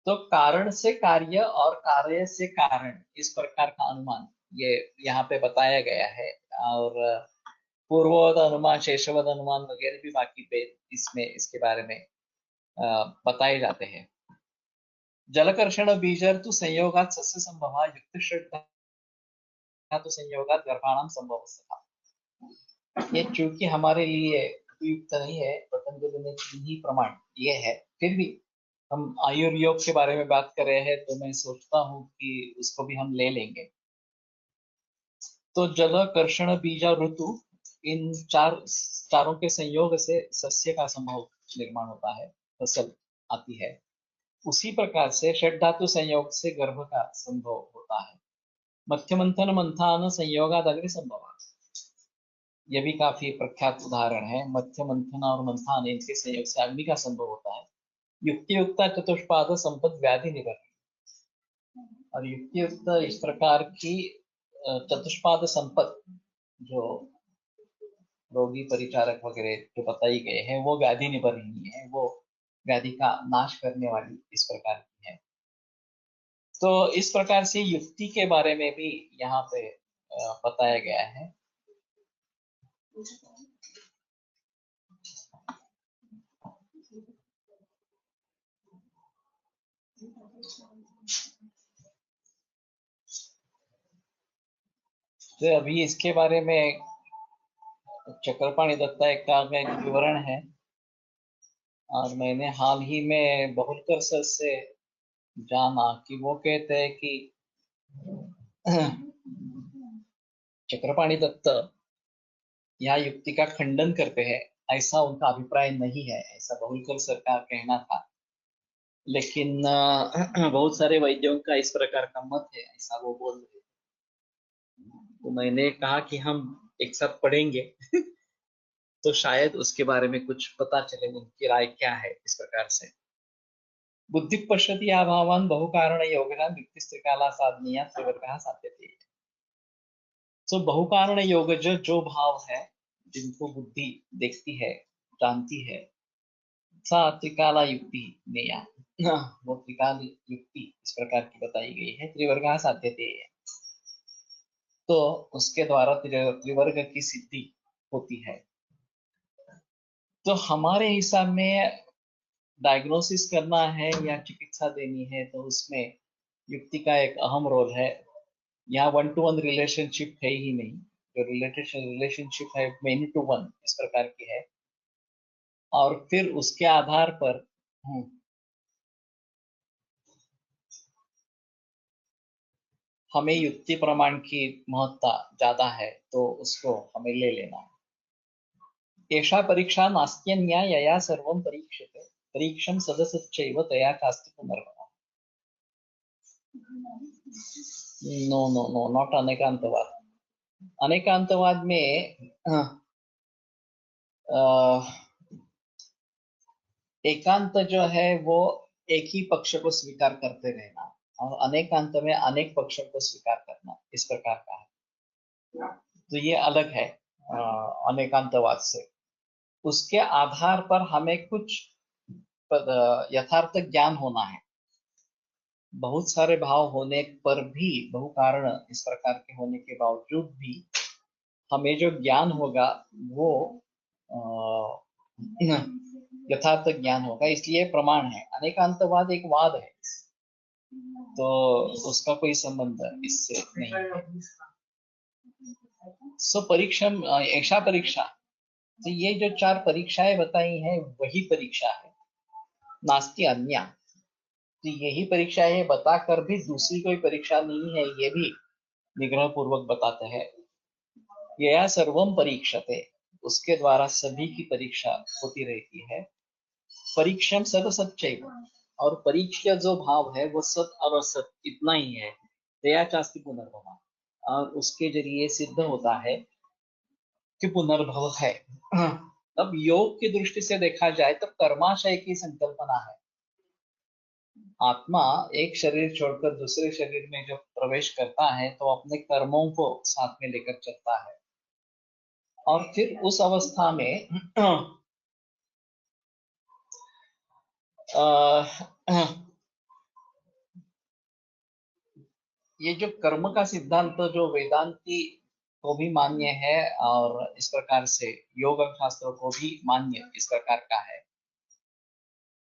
तो कारण से कार्य और कार्य से कारण, इस प्रकार का अनुमान ये यहाँ पे बताया गया है। और पूर्ववद अनुमान, शेषवद अनुमान वगैरह भी बाकी पे इसमें इसके बारे में बताए जाते हैं। जलकर्षण बीजर तो संयोगात सस्य संभवा युक्त श्रद्धा तो संयोगात गर्भाणाम संभव था। ये चूंकि हमारे लिए उपयुक्त नहीं है, पतंजलि ने तीन ही प्रमाण ये है, फिर भी हम आयुर्योग के बारे में बात कर रहे हैं, तो मैं सोचता हूँ कि उसको भी हम ले लेंगे। तो जल, कर्षण, बीज और ऋतु, इन चारों के संयोग से सस्य का संभव निर्माण होता है, फसल आती है। उसी प्रकार से षड धातु संयोग से गर्भ का संभव होता है। मध्य मंथन मंथान संयोगाद अग्नि संभव, ये भी काफी प्रख्यात उदाहरण है। मध्य मंथन और मंथान, इनके संयोग से अग्नि का संभव होता है। युक्ति युक्ता चतुष्पाद संपद व्याधि निवारण, और युक्ति युक्त इस प्रकार की चतुष्पाद संपद जो रोगी परिचारक वगैरह जो बताई गए हैं, वो व्याधि निवारणी है, वो व्याधि का नाश करने वाली इस प्रकार की है। तो इस प्रकार से युक्ति के बारे में भी यहाँ पे बताया गया है। तो अभी इसके बारे में चक्रपाणि दत्ता एक का एक विवरण है, और मैंने हाल ही में बहुलकर सर से जाना कि वो कहते हैं कि चक्रपाणि दत्त यह युक्ति का खंडन करते हैं, ऐसा उनका अभिप्राय नहीं है, ऐसा बहुलकर सर का कहना था। लेकिन बहुत सारे वैद्यों का इस प्रकार का मत है, ऐसा वो बोल रहे थे। तो मैंने कहा कि हम एक साथ पढ़ेंगे तो शायद उसके बारे में कुछ पता चले, उनकी राय क्या है इस प्रकार से। बुद्धि पश्यति अभावान बहुकारण योगनान युक्तिस्त्रिकाला साधनीया त्रिवर्गः साध्यते। सो बहुकारण योग जो भाव है, जिनको बुद्धि देखती है, जानती है, सा त्रिकाला युक्ति नेया, वो त्रिकाल युक्ति इस प्रकार की बताई गई है, त्रिवर्गः साध्यते है। तो उसके द्वारा त्रिवर्ग की सिद्धि होती है। तो हमारे हिसाब में डायग्नोसिस करना है या चिकित्सा देनी है, तो उसमें युक्ति का एक अहम रोल है। यहाँ वन टू वन रिलेशनशिप है ही नहीं, जो रिलेशनशिप है मेनी टू वन इस प्रकार की है। और फिर उसके आधार पर हमें युक्ति प्रमाण की महत्ता ज्यादा है, तो उसको हमें ले लेना है। एषा परीक्षा नास्त्यन्या यया सर्वं परीक्षते परीक्षम सदसच्चैव तया चास्ति पुनर्बलम्। No no no, not Anekantavada. अनेकांतवाद में एकांत जो है वो एक ही पक्ष को स्वीकार करते रहना, और अनेकांत में अनेक पक्षों को स्वीकार करना, इस प्रकार का है। तो ये अलग है अनेकांतवाद से। उसके आधार पर हमें कुछ यथार्थ ज्ञान होना है। बहुत सारे भाव होने पर भी, बहु कारण इस प्रकार के होने के बावजूद भी हमें जो ज्ञान होगा वो यथार्थ ज्ञान होगा, इसलिए प्रमाण है। अनेकांतवाद एक वाद है, तो उसका कोई संबंध इससे नहीं है। सो परीक्षा, ऐसा परीक्षा, तो ये जो 4 परीक्षाएं बताई हैं वही परीक्षा है, नास्ति अन्या। तो यही परीक्षा है, बताकर भी दूसरी कोई परीक्षा नहीं है, ये भी निग्रह पूर्वक बताते हैं। यया सर्वम परीक्षते, उसके द्वारा सभी की परीक्षा होती रहती है। परीक्षम सद सच्चैव, और परीक्षा जो भाव है वो सत और असत इतना ही है। दया चास्ति पुनर्भव, और उसके जरिए सिद्ध होता है कि पुनर्भव है। अब योग की दृष्टि से देखा जाए तो कर्माशय की संकल्पना है। आत्मा एक शरीर छोड़कर दूसरे शरीर में जब प्रवेश करता है तो अपने कर्मों को साथ में लेकर चलता है, और फिर उस अवस्था में ये जो कर्म का सिद्धांत जो वेदांती को भी मान्य है, और इस प्रकार से योग शास्त्र को भी मान्य इस प्रकार का है,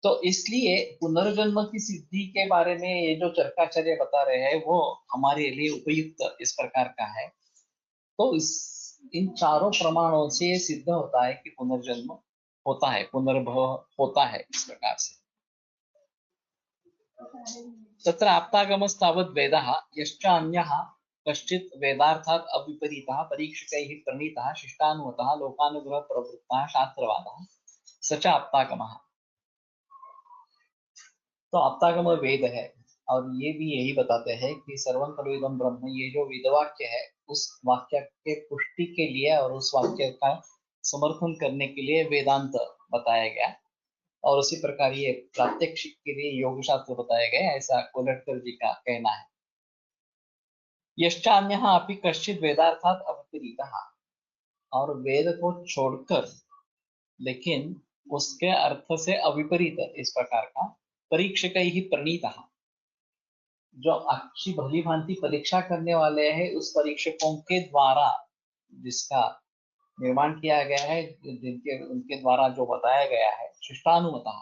तो इसलिए पुनर्जन्म की सिद्धि के बारे में ये जो चर्काचार्य बता रहे हैं वो हमारे लिए उपयुक्त इस प्रकार का है। तो इन चारों प्रमाणों से ये सिद्ध होता है कि पुनर्जन्म होता है, पुनर्भव होता है इस प्रकार से। तत्र आप्तागमस्तावद् वेदः यश्च अन्यः कश्चित् वेदार्थात् अविपरीतः परीक्षकैः प्रणीतः शिष्टानुमतः लोकानुग्रह प्रवृत्तः शास्त्रवादः स च आप्तागमः। तो आप्तागम वेद है, और ये भी यही बताते हैं कि सर्वं खलु इदं ब्रह्म, ये जो वेदवाक्य है उस वाक्य के पुष्टि के लिए और उस वाक्य का समर्थन करने के लिए वेदांत बताया गया, और उसी प्रकार ये प्रात्यक्षिक के लिए योग शास्त्र बताया गया, ऐसा कोलटकर जी का कहना है। यश्चान्यः अपि कश्चित् वेदार्थात् अविपरीतः, और वेद को छोड़कर लेकिन उसके अर्थ से अविपरीत इस प्रकार का परीक्षकैः प्रणीतः, जो अच्छी भली भांति परीक्षा करने वाले हैं उस परीक्षकों के द्वारा जिसका निर्माण किया गया है, जिनके उनके द्वारा जो बताया गया है, शिष्टानुमतः,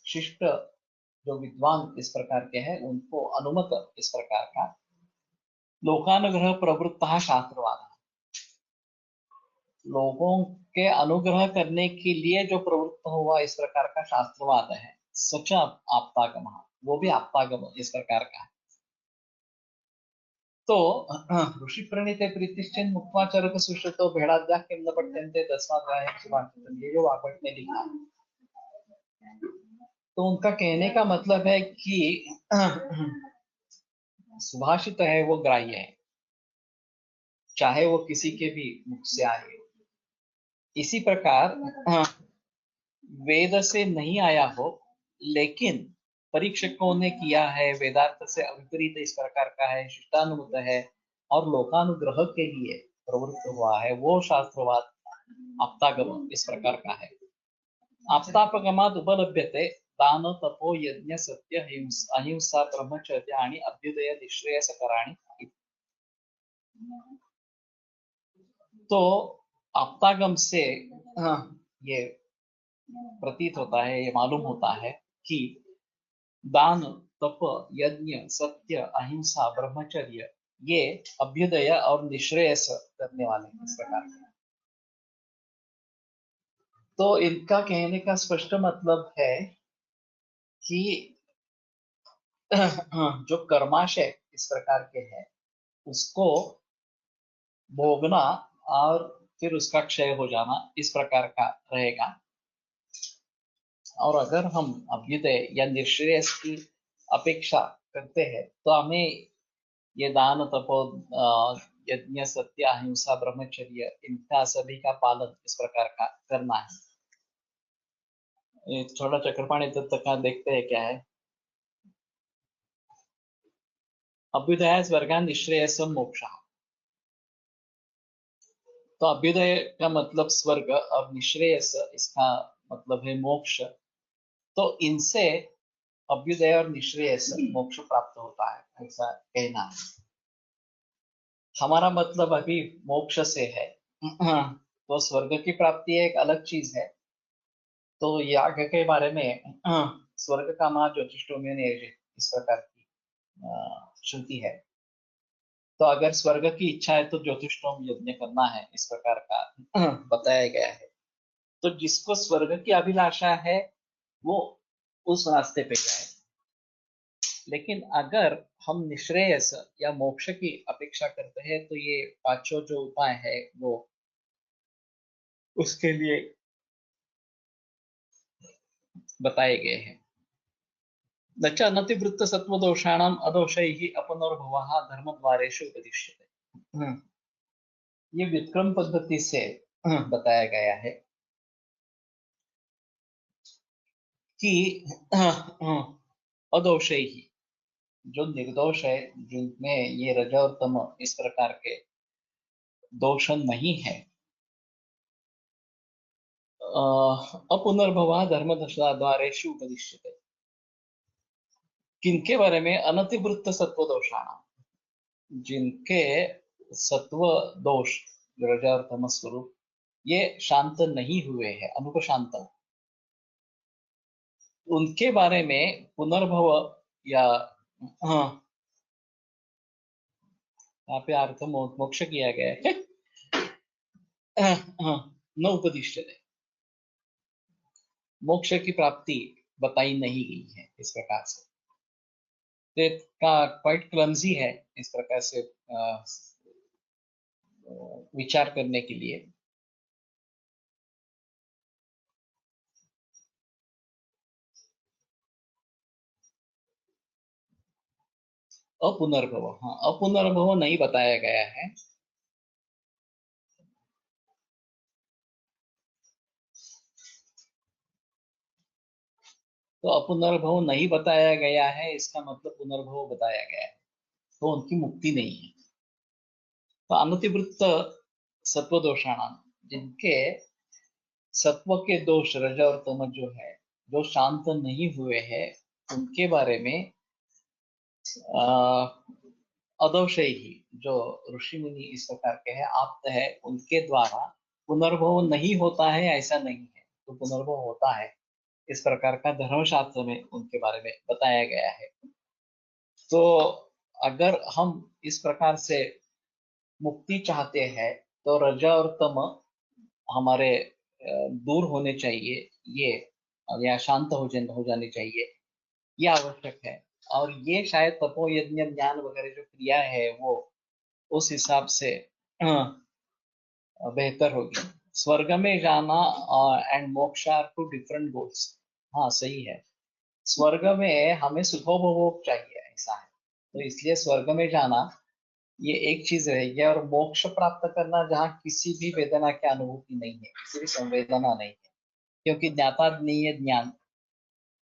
शिष्ट जो विद्वान इस प्रकार के हैं उनको अनुमत इस प्रकार का, लोकानुग्रह प्रवृत्तः शास्त्रवाद, लोगों के अनुग्रह करने के लिए जो प्रवृत्त हुआ इस प्रकार का शास्त्रवाद है, सच आप्तागम, वो भी आप्तागम इस प्रकार का है। तो ऋषि प्रणीते प्रीतिश्चन मुक्त्वा चरक सुश्रुतो भेड़ाद्या किम न पठ्यन्ते तस्माद् सुभाषितम्, ये जो वाग्भट ने लिखा, तो उनका कहने का मतलब है कि सुभाषित है वो ग्राह्य है, चाहे वो किसी के भी मुख से आए। इसी प्रकार वेद से नहीं आया हो लेकिन परीक्षकों ने किया है, वेदार्थ से अविपरीत इस प्रकार का है, शिष्टानुमत है और लोकानुग्रह के लिए प्रवृत्त हुआ है, वो शास्त्रवाद आप्तागम इस प्रकार का है। आप्तापगमाद उपलभ्यते दान तपो यज्ञ सत्य अहिंसा ब्रह्मचर्य आणि अभ्युदय निःश्रेयस कराणी। तो आप्तागम से ये प्रतीत होता है, ये मालूम होता है कि दान तप यज्ञ सत्य अहिंसा ब्रह्मचर्य ये अभ्युदय और निःश्रेयस करने वाले इस प्रकार के। तो इनका कहने का स्पष्ट मतलब है कि जो कर्माशय इस प्रकार के हैं उसको भोगना और फिर उसका क्षय हो जाना इस प्रकार का रहेगा, और अगर हम अभ्युदय या निःश्रेयस की अपेक्षा करते हैं तो हमें ये दान तपो यज्ञ सत्य अहिंसा ब्रह्मचर्य इनका सभी का पालन इस प्रकार का करना है। ये थोड़ा चक्रपाणी तत्व का देखते हैं क्या है। अभ्युदय स्वर्गान निःश्रेयसम मोक्ष। तो अभ्युदय का मतलब स्वर्ग और निःश्रेयस इसका मतलब है मोक्ष। तो इनसे अभ्युदय और निःश्रेयस मोक्ष प्राप्त होता है ऐसा कहना है। हमारा मतलब अभी मोक्ष से है। तो स्वर्ग की प्राप्ति एक अलग चीज है। तो याग के बारे में स्वर्ग का मां ज्योतिषोमेन इस प्रकार की श्रुति है। तो अगर स्वर्ग की इच्छा है तो ज्योतिषोम यज्ञ करना है इस प्रकार का बताया गया है। तो जिसको स्वर्ग की अभिलाषा है वो उस रास्ते पे जाए। लेकिन अगर हम निःश्रेयस या मोक्ष की अपेक्षा करते हैं तो ये पांचों जो उपाय है वो उसके लिए बताए गए हैं। न च अनतिवृत्त सत्वदोषाणाम अदोषैः अपनर्भवः धर्मद्वारेषु उपदिश्यते। ये व्युत्क्रम पद्धति से बताया गया है कि अदोषैः जो निर्दोष है जिनमें ये रज और तम इस प्रकार के दोष नहीं है अपुनर्भवा धर्म द्वारेषु उपदिश्यते। किनके बारे में? अनतिवृत्त सत्व दोषाणाम, जिनके सत्व दोष रज और तम स्वरूप ये शांत नहीं हुए हैं, अनुपशांत, उनके बारे में पुनर्भव या हाँ, यहाँ पे अर्थ मोक्ष किया गया है। न उपदिश्यते, मोक्ष की प्राप्ति बताई नहीं गई है इस प्रकार से। का क्वाइट क्लमजी है इस प्रकार से विचार करने के लिए। अपुनर्भव, हाँ अपुनर्भव नहीं बताया गया है। तो अपुनर्भव नहीं बताया गया है इसका मतलब पुनर्भव बताया गया है, तो उनकी मुक्ति नहीं है। तो अनतिवृत्त सत्व दोषाणाम, जिनके सत्व के दोष रज और तम जो है जो शांत नहीं हुए हैं उनके बारे में अदोषय ही जो ऋषि मुनि इस प्रकार के हैं आप्त है उनके द्वारा पुनर्भव नहीं होता है ऐसा नहीं है, तो पुनर्भव होता है इस प्रकार का धर्मशास्त्र में उनके बारे में बताया गया है। तो अगर हम इस प्रकार से मुक्ति चाहते हैं तो रजा और तम हमारे दूर होने चाहिए, ये या शांत हो जानी चाहिए, ये आवश्यक है। और ये शायद तपो यज्ञ ज्ञान वगैरह जो क्रिया है वो उस हिसाब से बेहतर होगी। स्वर्ग में जाना एंड मोक्ष आर टू डिफरेंट गोल्स। हाँ सही है, स्वर्ग में हमें सुखोपभोग चाहिए ऐसा है, तो इसलिए स्वर्ग में जाना ये एक चीज रहेगी। और मोक्ष प्राप्त करना जहाँ किसी भी वेदना की अनुभूति नहीं है, किसी भी संवेदना नहीं है, क्योंकि ज्ञाता नहीं है ज्ञान,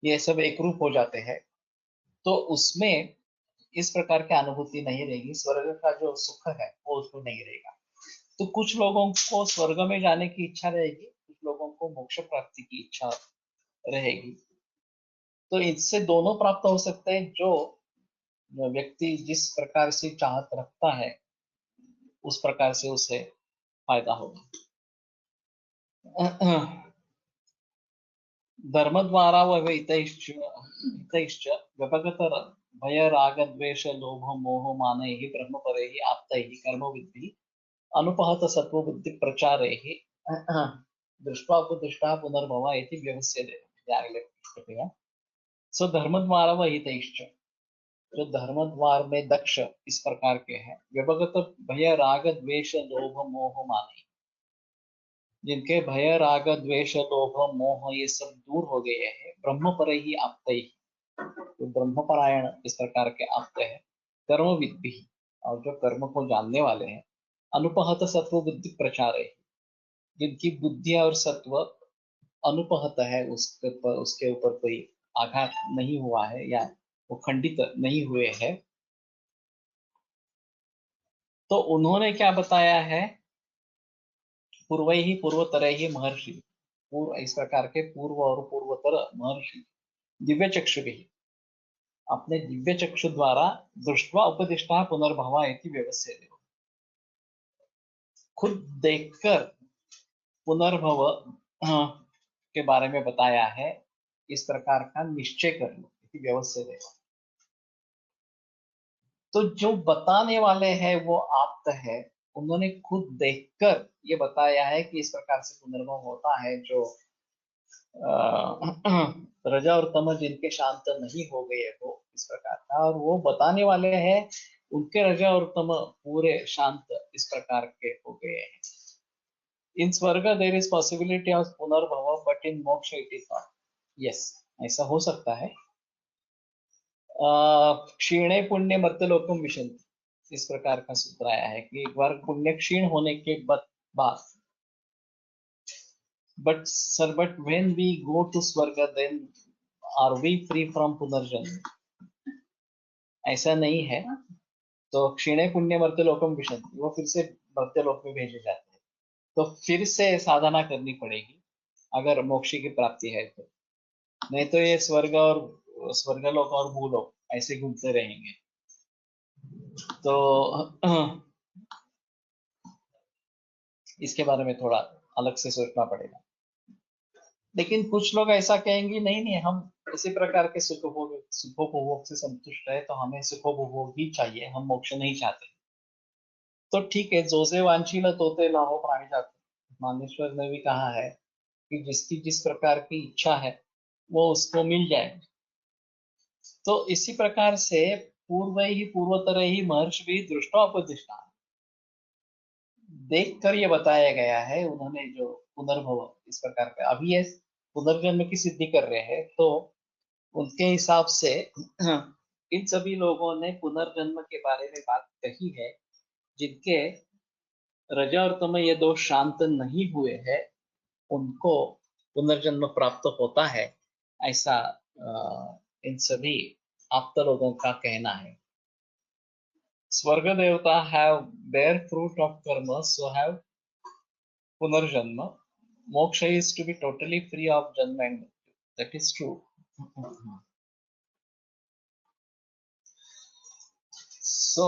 ये सब एक रूप हो जाते हैं, तो उसमें इस प्रकार की अनुभूति नहीं रहेगी। स्वर्ग का जो सुख है वो उसको नहीं रहेगा। तो कुछ लोगों को स्वर्ग में जाने की इच्छा रहेगी, कुछ लोगों को मोक्ष प्राप्ति की इच्छा रहेगी। तो इससे दोनों प्राप्त हो सकते हैं। जो व्यक्ति जिस प्रकार से चाहत रखता है उस प्रकार से उसे फायदा होगा। धर्म द्वारा हितैश्च व्यपगत भय राग द्वेष लोभ मोह मानैः ब्रह्मपरैः आप्तैः कर्म विद्धि अनुपहत सत्व बुद्धि प्रचारे दृष्ट्वा उपदृष्टा पुनर्भव इति व्यवस्यते। सो धर्म द्वारा व हितैश्च, जो धर्म द्वार में दक्ष इस प्रकार के हैं, व्यपगत भय राग द्वेष लोभ मोह माने, जिनके भय राग द्वेष लोभ मोह ये सब दूर हो गए हैं, ब्रह्म पर ही आपते ही तो ब्रह्मपरायण इस प्रकार के आप्त है। कर्मविद्भिः, और जो कर्म को जानने वाले हैं। अनुपहत सत्व बुद्धि प्रचार है, जिनकी बुद्धि और सत्व अनुपहत है, उसके ऊपर कोई आघात नहीं हुआ है या वो खंडित नहीं हुए हैं। तो उन्होंने क्या बताया है? पूर्व ही पूर्वतर ही महर्षि, पूर्व इस प्रकार के पूर्व और पूर्वतर महर्षि दिव्य चक्षु भी अपने दिव्य चक्षु द्वारा दृष्टवा उपदिष्टा पुनर्भवा इति व्यवस्यते, खुद देखकर पुनर्भव के बारे में बताया है। इस प्रकार का निश्चय कर लो इति व्यवस्यते। तो जो बताने वाले हैं वो आप्त है, उन्होंने खुद देखकर ये बताया है कि इस प्रकार से पुनर्भव होता है। जो रजा और तम जिनके शांत नहीं हो गए हो इस प्रकार का, और वो बताने वाले हैं उनके रजा और तम पूरे शांत इस प्रकार के हो गए हैं। In swarg there is possibility of punarbhav but in moksha it is not. Yes, ऐसा हो सकता है। क्षीणे पुण्य मर्त्यलोकम विशंति, इस प्रकार का सूत्र आया है कि एक बार पुण्य क्षीण होने के बाद but when we go to स्वर्ग then are we free from पुनर्जन्म? ऐसा नहीं है। तो क्षीणे पुण्य मर्त्यलोकम विशंति, वो फिर से मर्त्यलोक में भेजे जाते हैं। तो फिर से साधना करनी पड़ेगी अगर मोक्ष की प्राप्ति है तो, नहीं तो ये स्वर्गलोक और भूलोक ऐसे घूमते रहेंगे। तो इसके बारे में थोड़ा अलग से सोचना पड़ेगा। लेकिन कुछ लोग ऐसा कहेंगे नहीं नहीं, हम इसी प्रकार के सुखोपभोग से संतुष्ट है, तो हमें सुखोपभोग ही चाहिए, हम मोक्ष नहीं चाहते। तो ठीक है, जोसे वांछील तोते लाहो प्राणी जाते, मानेश्वर ने भी कहा है कि जिसकी जिस प्रकार की इच्छा है वो उसको मिल जाए। तो इसी प्रकार से पूर्वतर ही महर्षि भी दृष्टोपदिष्टा, देख कर ये बताया गया है उन्होंने, जो पुनर्भव इस प्रकार का अभी ये पुनर्जन्म की सिद्धि कर रहे हैं, तो उनके हिसाब से इन सभी लोगों ने पुनर्जन्म के बारे में बात कही है। जिनके रजा और तम ये दो शांत नहीं हुए हैं, उनको पुनर्जन्म प्राप्त होता है, ऐसा इन सभी आप्त लोगों का कहना है। स्वर्ग देवता हैव बेयर फ्रूट ऑफ कर्म, सो हैव पुनर्जन्म। मोक्ष is to be totally free of जन्म and मृत्यु, that is true. So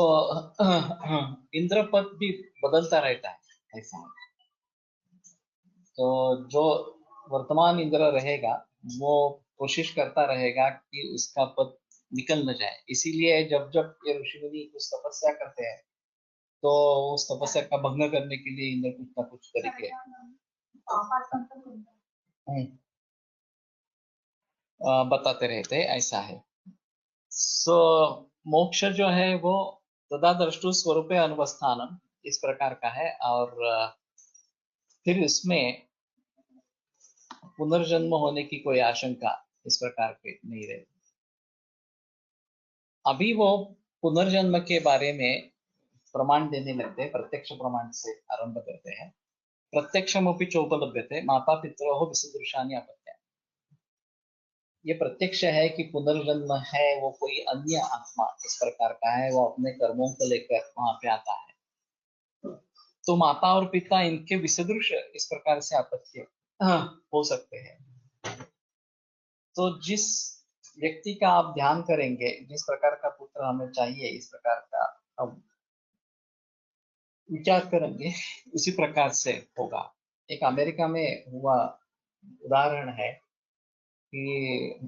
Indra पद भी बदलता रहता है ऐसा। तो जो वर्तमान इंद्र रहेगा वो कोशिश करता रहेगा कि उसका पद निकल न जाए, इसीलिए जब जब ये ऋषि मुनि कुछ तपस्या करते हैं तो उस तपस्या का भंग करने के लिए इंद्र कुछ ना कुछ तरीके बताते रहते हैं, ऐसा है। सो मोक्ष जो है वो तदा द्रष्टु स्वरूपे अनुवस्थानम इस प्रकार का है, और फिर उसमें पुनर्जन्म होने की कोई आशंका इस प्रकार के नहीं रहती। अभी वो पुनर्जन्म के बारे में प्रमाण देने लगते हैं, प्रत्यक्ष प्रमाण से आरंभ करते हैं। प्रत्यक्षमपि चोपलभ्यते माता पितरोः विसदृशानि अपत्यानि। ये प्रत्यक्ष है कि पुनर्जन्म है, वो कोई अन्य आत्मा इस प्रकार का है, वो अपने कर्मों को लेकर वहां पे आता है। तो माता और पिता इनके विसदृश इस प्रकार से अपत्य हो सकते हैं। तो जिस व्यक्ति का आप ध्यान करेंगे, जिस प्रकार का पुत्र हमें चाहिए, इस प्रकार का हम विचार करेंगे, उसी प्रकार से होगा। एक अमेरिका में हुआ उदाहरण है कि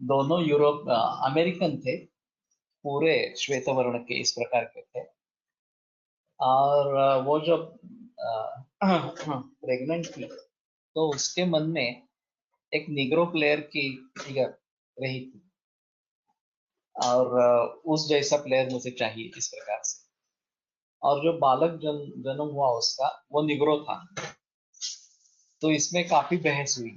दोनों यूरोप अमेरिकन थे, पूरे श्वेत वर्ण के इस प्रकार के थे, और वो जब प्रेग्नेंट थी तो उसके मन में एक निग्रो प्लेयर की फिगर रही थी, और उस जैसा प्लेयर मुझे चाहिए इस प्रकार से। और जो बालक जन्म हुआ उसका, वो निग्रो था। तो इसमें काफी बहस हुई।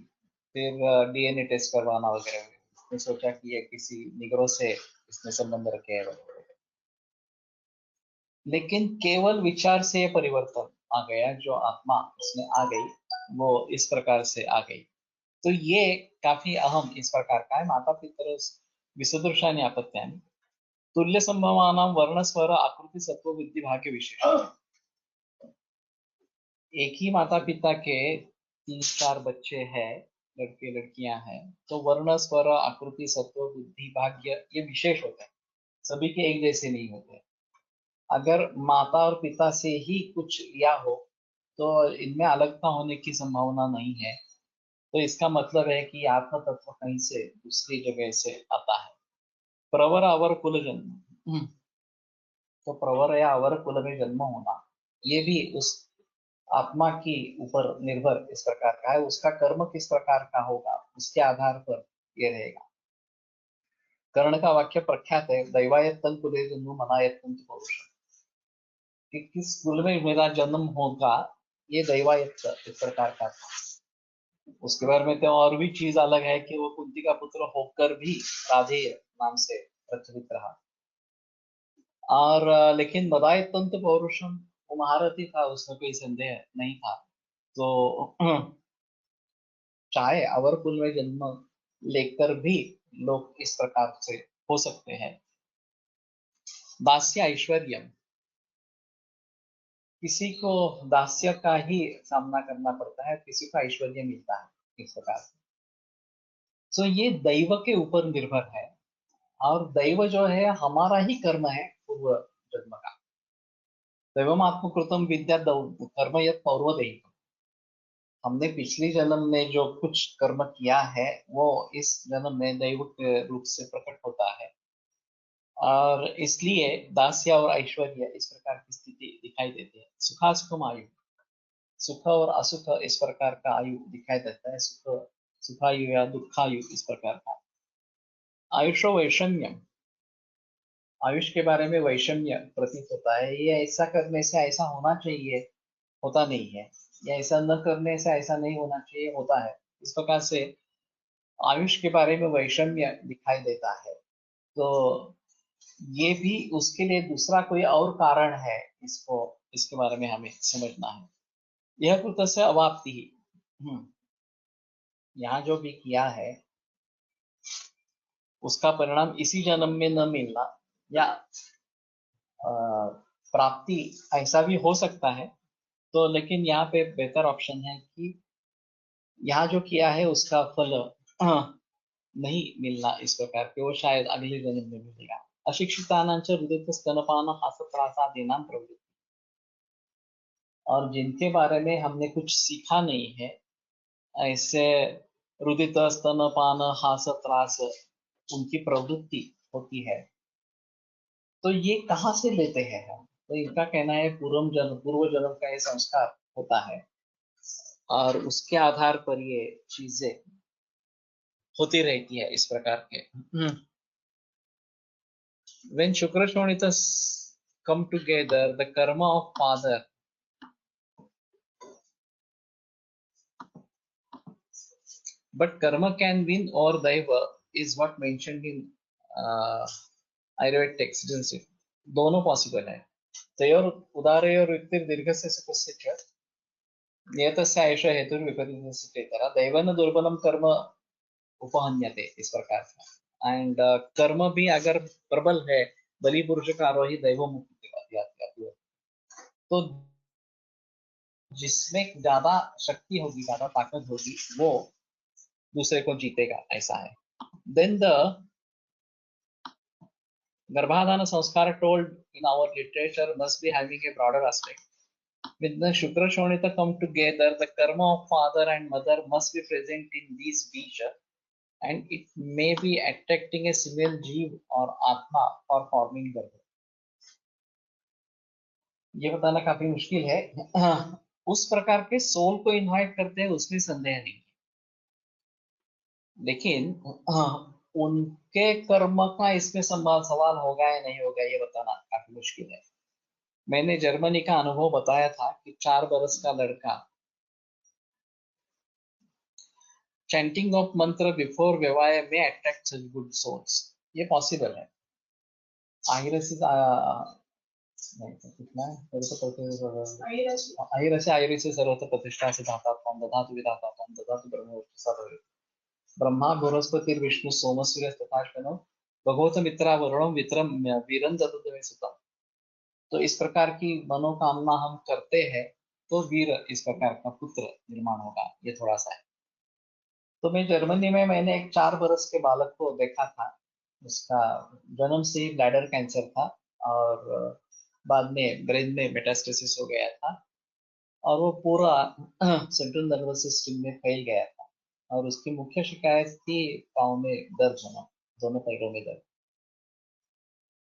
फिर डीएनए टेस्ट करवाना वगैरह। उसने सोचा कि ये किसी निगरों से इसने संबंध रखे हैं वगैरह। लेकिन केवल विचार से ये परिवर्तन आ गया, जो आत्मा उसमें आ गई वो इस प्रकार से आ गई। तो ये काफी अहम इस प्रकार का है। माता पितर विसदृशानि आपत्यानि तुल्य संभवानां वर्ण स्वर आकृति सत्व बुद्धि भाग्य विशेष। एक ही माता पिता के 3-4 बच्चे हैं, लड़के लड़कियां हैं, तो वर्ण स्वर आकृति सत्व बुद्धि भाग्य ये विशेष होते हैं, सभी के एक जैसे नहीं होते। अगर माता और पिता से ही कुछ लिया हो तो इनमें अलगता होने की संभावना नहीं है। तो इसका मतलब है कि आत्म तत्व कहीं से दूसरी जगह से आता है। प्रवर अवर कुल जन्म, तो प्रवर या अवर कुल में जन्म होना ये भी उस आत्मा की ऊपर निर्भर इस प्रकार का है। उसका कर्म किस प्रकार का होगा उसके आधार पर ये रहेगा। कर्ण का वाक्य प्रख्यात है, दैवायत्तन कुले जन्म मनायत्तन पौरुष, कि किस कुल में मेरा जन्म होगा ये दैवायत्त इस प्रकार का था। उसके बारे में तो और भी चीज अलग है कि वो कुंती का पुत्र होकर भी राधेय नाम से प्रचलित रहा। और लेकिन मदायत्तन पौरुषम वो महारथी था, उसमें कोई संदेह नहीं था। तो चाहे अवर कुल में जन्म लेकर भी लोग इस प्रकार से हो सकते हैं। दास्य ऐश्वर्यम, किसी को दास्य का ही सामना करना पड़ता है, किसी को ऐश्वर्य मिलता है इस प्रकार से। तो ये दैव के ऊपर निर्भर है, और दैव जो है हमारा ही कर्म है पूर्व जन्म का। दैवमात्मकृतम विद्या कर्म यत् पौर्वदैव, हमने पिछली जन्म में जो कुछ कर्म किया है वो इस जन्म में दैव के रूप से प्रकट होता है। और इसलिए दास्य और ऐश्वर्य इस प्रकार की स्थिति दिखाई देती है। सुखासुखम आयु, सुख और असुख इस प्रकार का आयु दिखाई देता है। सुखायु या दुखायु इस प्रकार का। आयुषो वैषम्यम, आयुष के बारे में वैषम्य प्रतीत होता है। ये ऐसा करने से ऐसा होना चाहिए, होता नहीं है, या ऐसा न करने से ऐसा नहीं होना चाहिए, होता है। इस प्रकार से आयुष के बारे में वैषम्य दिखाई देता है। तो ये भी उसके लिए दूसरा कोई और कारण है, इसको इसके बारे में हमें समझना है। यह कृत से अवाप्ति ही, यहाँ जो भी किया है उसका परिणाम इसी जन्म में न मिलना या प्राप्ति ऐसा भी हो सकता है। तो लेकिन यहाँ पे बेहतर ऑप्शन है कि यहाँ जो किया है उसका फल नहीं मिलना इस प्रकार के, वो शायद अगले जन्म में मिलेगा। अशिक्षितानांच रुदित स्तनपान हास्यत्रासादीनां प्रवृत्ति, और जिनके बारे में हमने कुछ सीखा नहीं है, ऐसे रुदित स्तनपान हास त्रास उनकी प्रवृत्ति होती है। तो ये कहाँ से लेते हैं हम? तो इनका कहना है पूर्व जन्म का ये संस्कार होता है, और उसके आधार पर ये चीजें होती रहती है इस प्रकार के। When Shukra Shonitas come together, the karma of father but karma can win or daiva is what mentioned in Ayurvedic text, isn't it? दोनों पॉसिबल है। तयोर उदारयोर युक्तिर दीर्घस्य सुखस्य च नियतस्य आयुष हेतुर विपरीतस्य चेतरा दैवन दुर्बलम कर्म उपहन्यते इस प्रकार का। एंड कर्म भी अगर प्रबल है, बलि पुरुष का आरोही दैव मुक्ति, तो जिसमें ज्यादा शक्ति होगी, ज्यादा ताकत होगी, वो दूसरे को जीतेगा, ऐसा है। Then the garbhadhan sanskar told in our literature must be having a broader aspect. With the Shukra Shonita come together, the karma of father and mother must be present in these bija, and it may be attracting a single jeev or atma for forming गर्भ. ये बताना काफी मुश्किल है। उस प्रकार के soul को इन्वाइट करते हैं उसमें संदेह नहीं, लेकिन उनके कर्म का इसमें सवाल होगा या नहीं होगा ये बताना काफी मुश्किल है। मैंने जर्मनी का अनुभव बताया था कि 4 बरस का लड़का चैंटिंग ऑफ मंत्र बिफोर विवाह में अट्रैक्ट सच गुड सोल्स, ये पॉसिबल है। आइरसिस नहीं तो कितना है आइरसे आइरिसे सर्वत्र प्रतिष्ठा से धाता त्वं दधातु विधाता त्वं दधातु ब्रह्म ब्रह्मा बृहस्पतिर्विष्णु सोमसूर्य तथाश्वनो भगवत मित्रा वरुणम वित्रम वीरं ददतु मे सुतम। तो इस प्रकार की मनोकामना हम करते हैं तो वीर इस प्रकार का पुत्र निर्माण होगा, ये थोड़ा सा है। तो मैं जर्मनी में मैंने एक 4 बरस के बालक को देखा था, उसका जन्म से ही ब्लैडर कैंसर था और बाद में ब्रेन में मेटास्टेसिस हो गया था और वो पूरा सेंट्रल नर्वस सिस्टम में फैल गया था और उसकी मुख्य शिकायत थी पाँव में दर्द होना, दोनों पैरों में दर्द।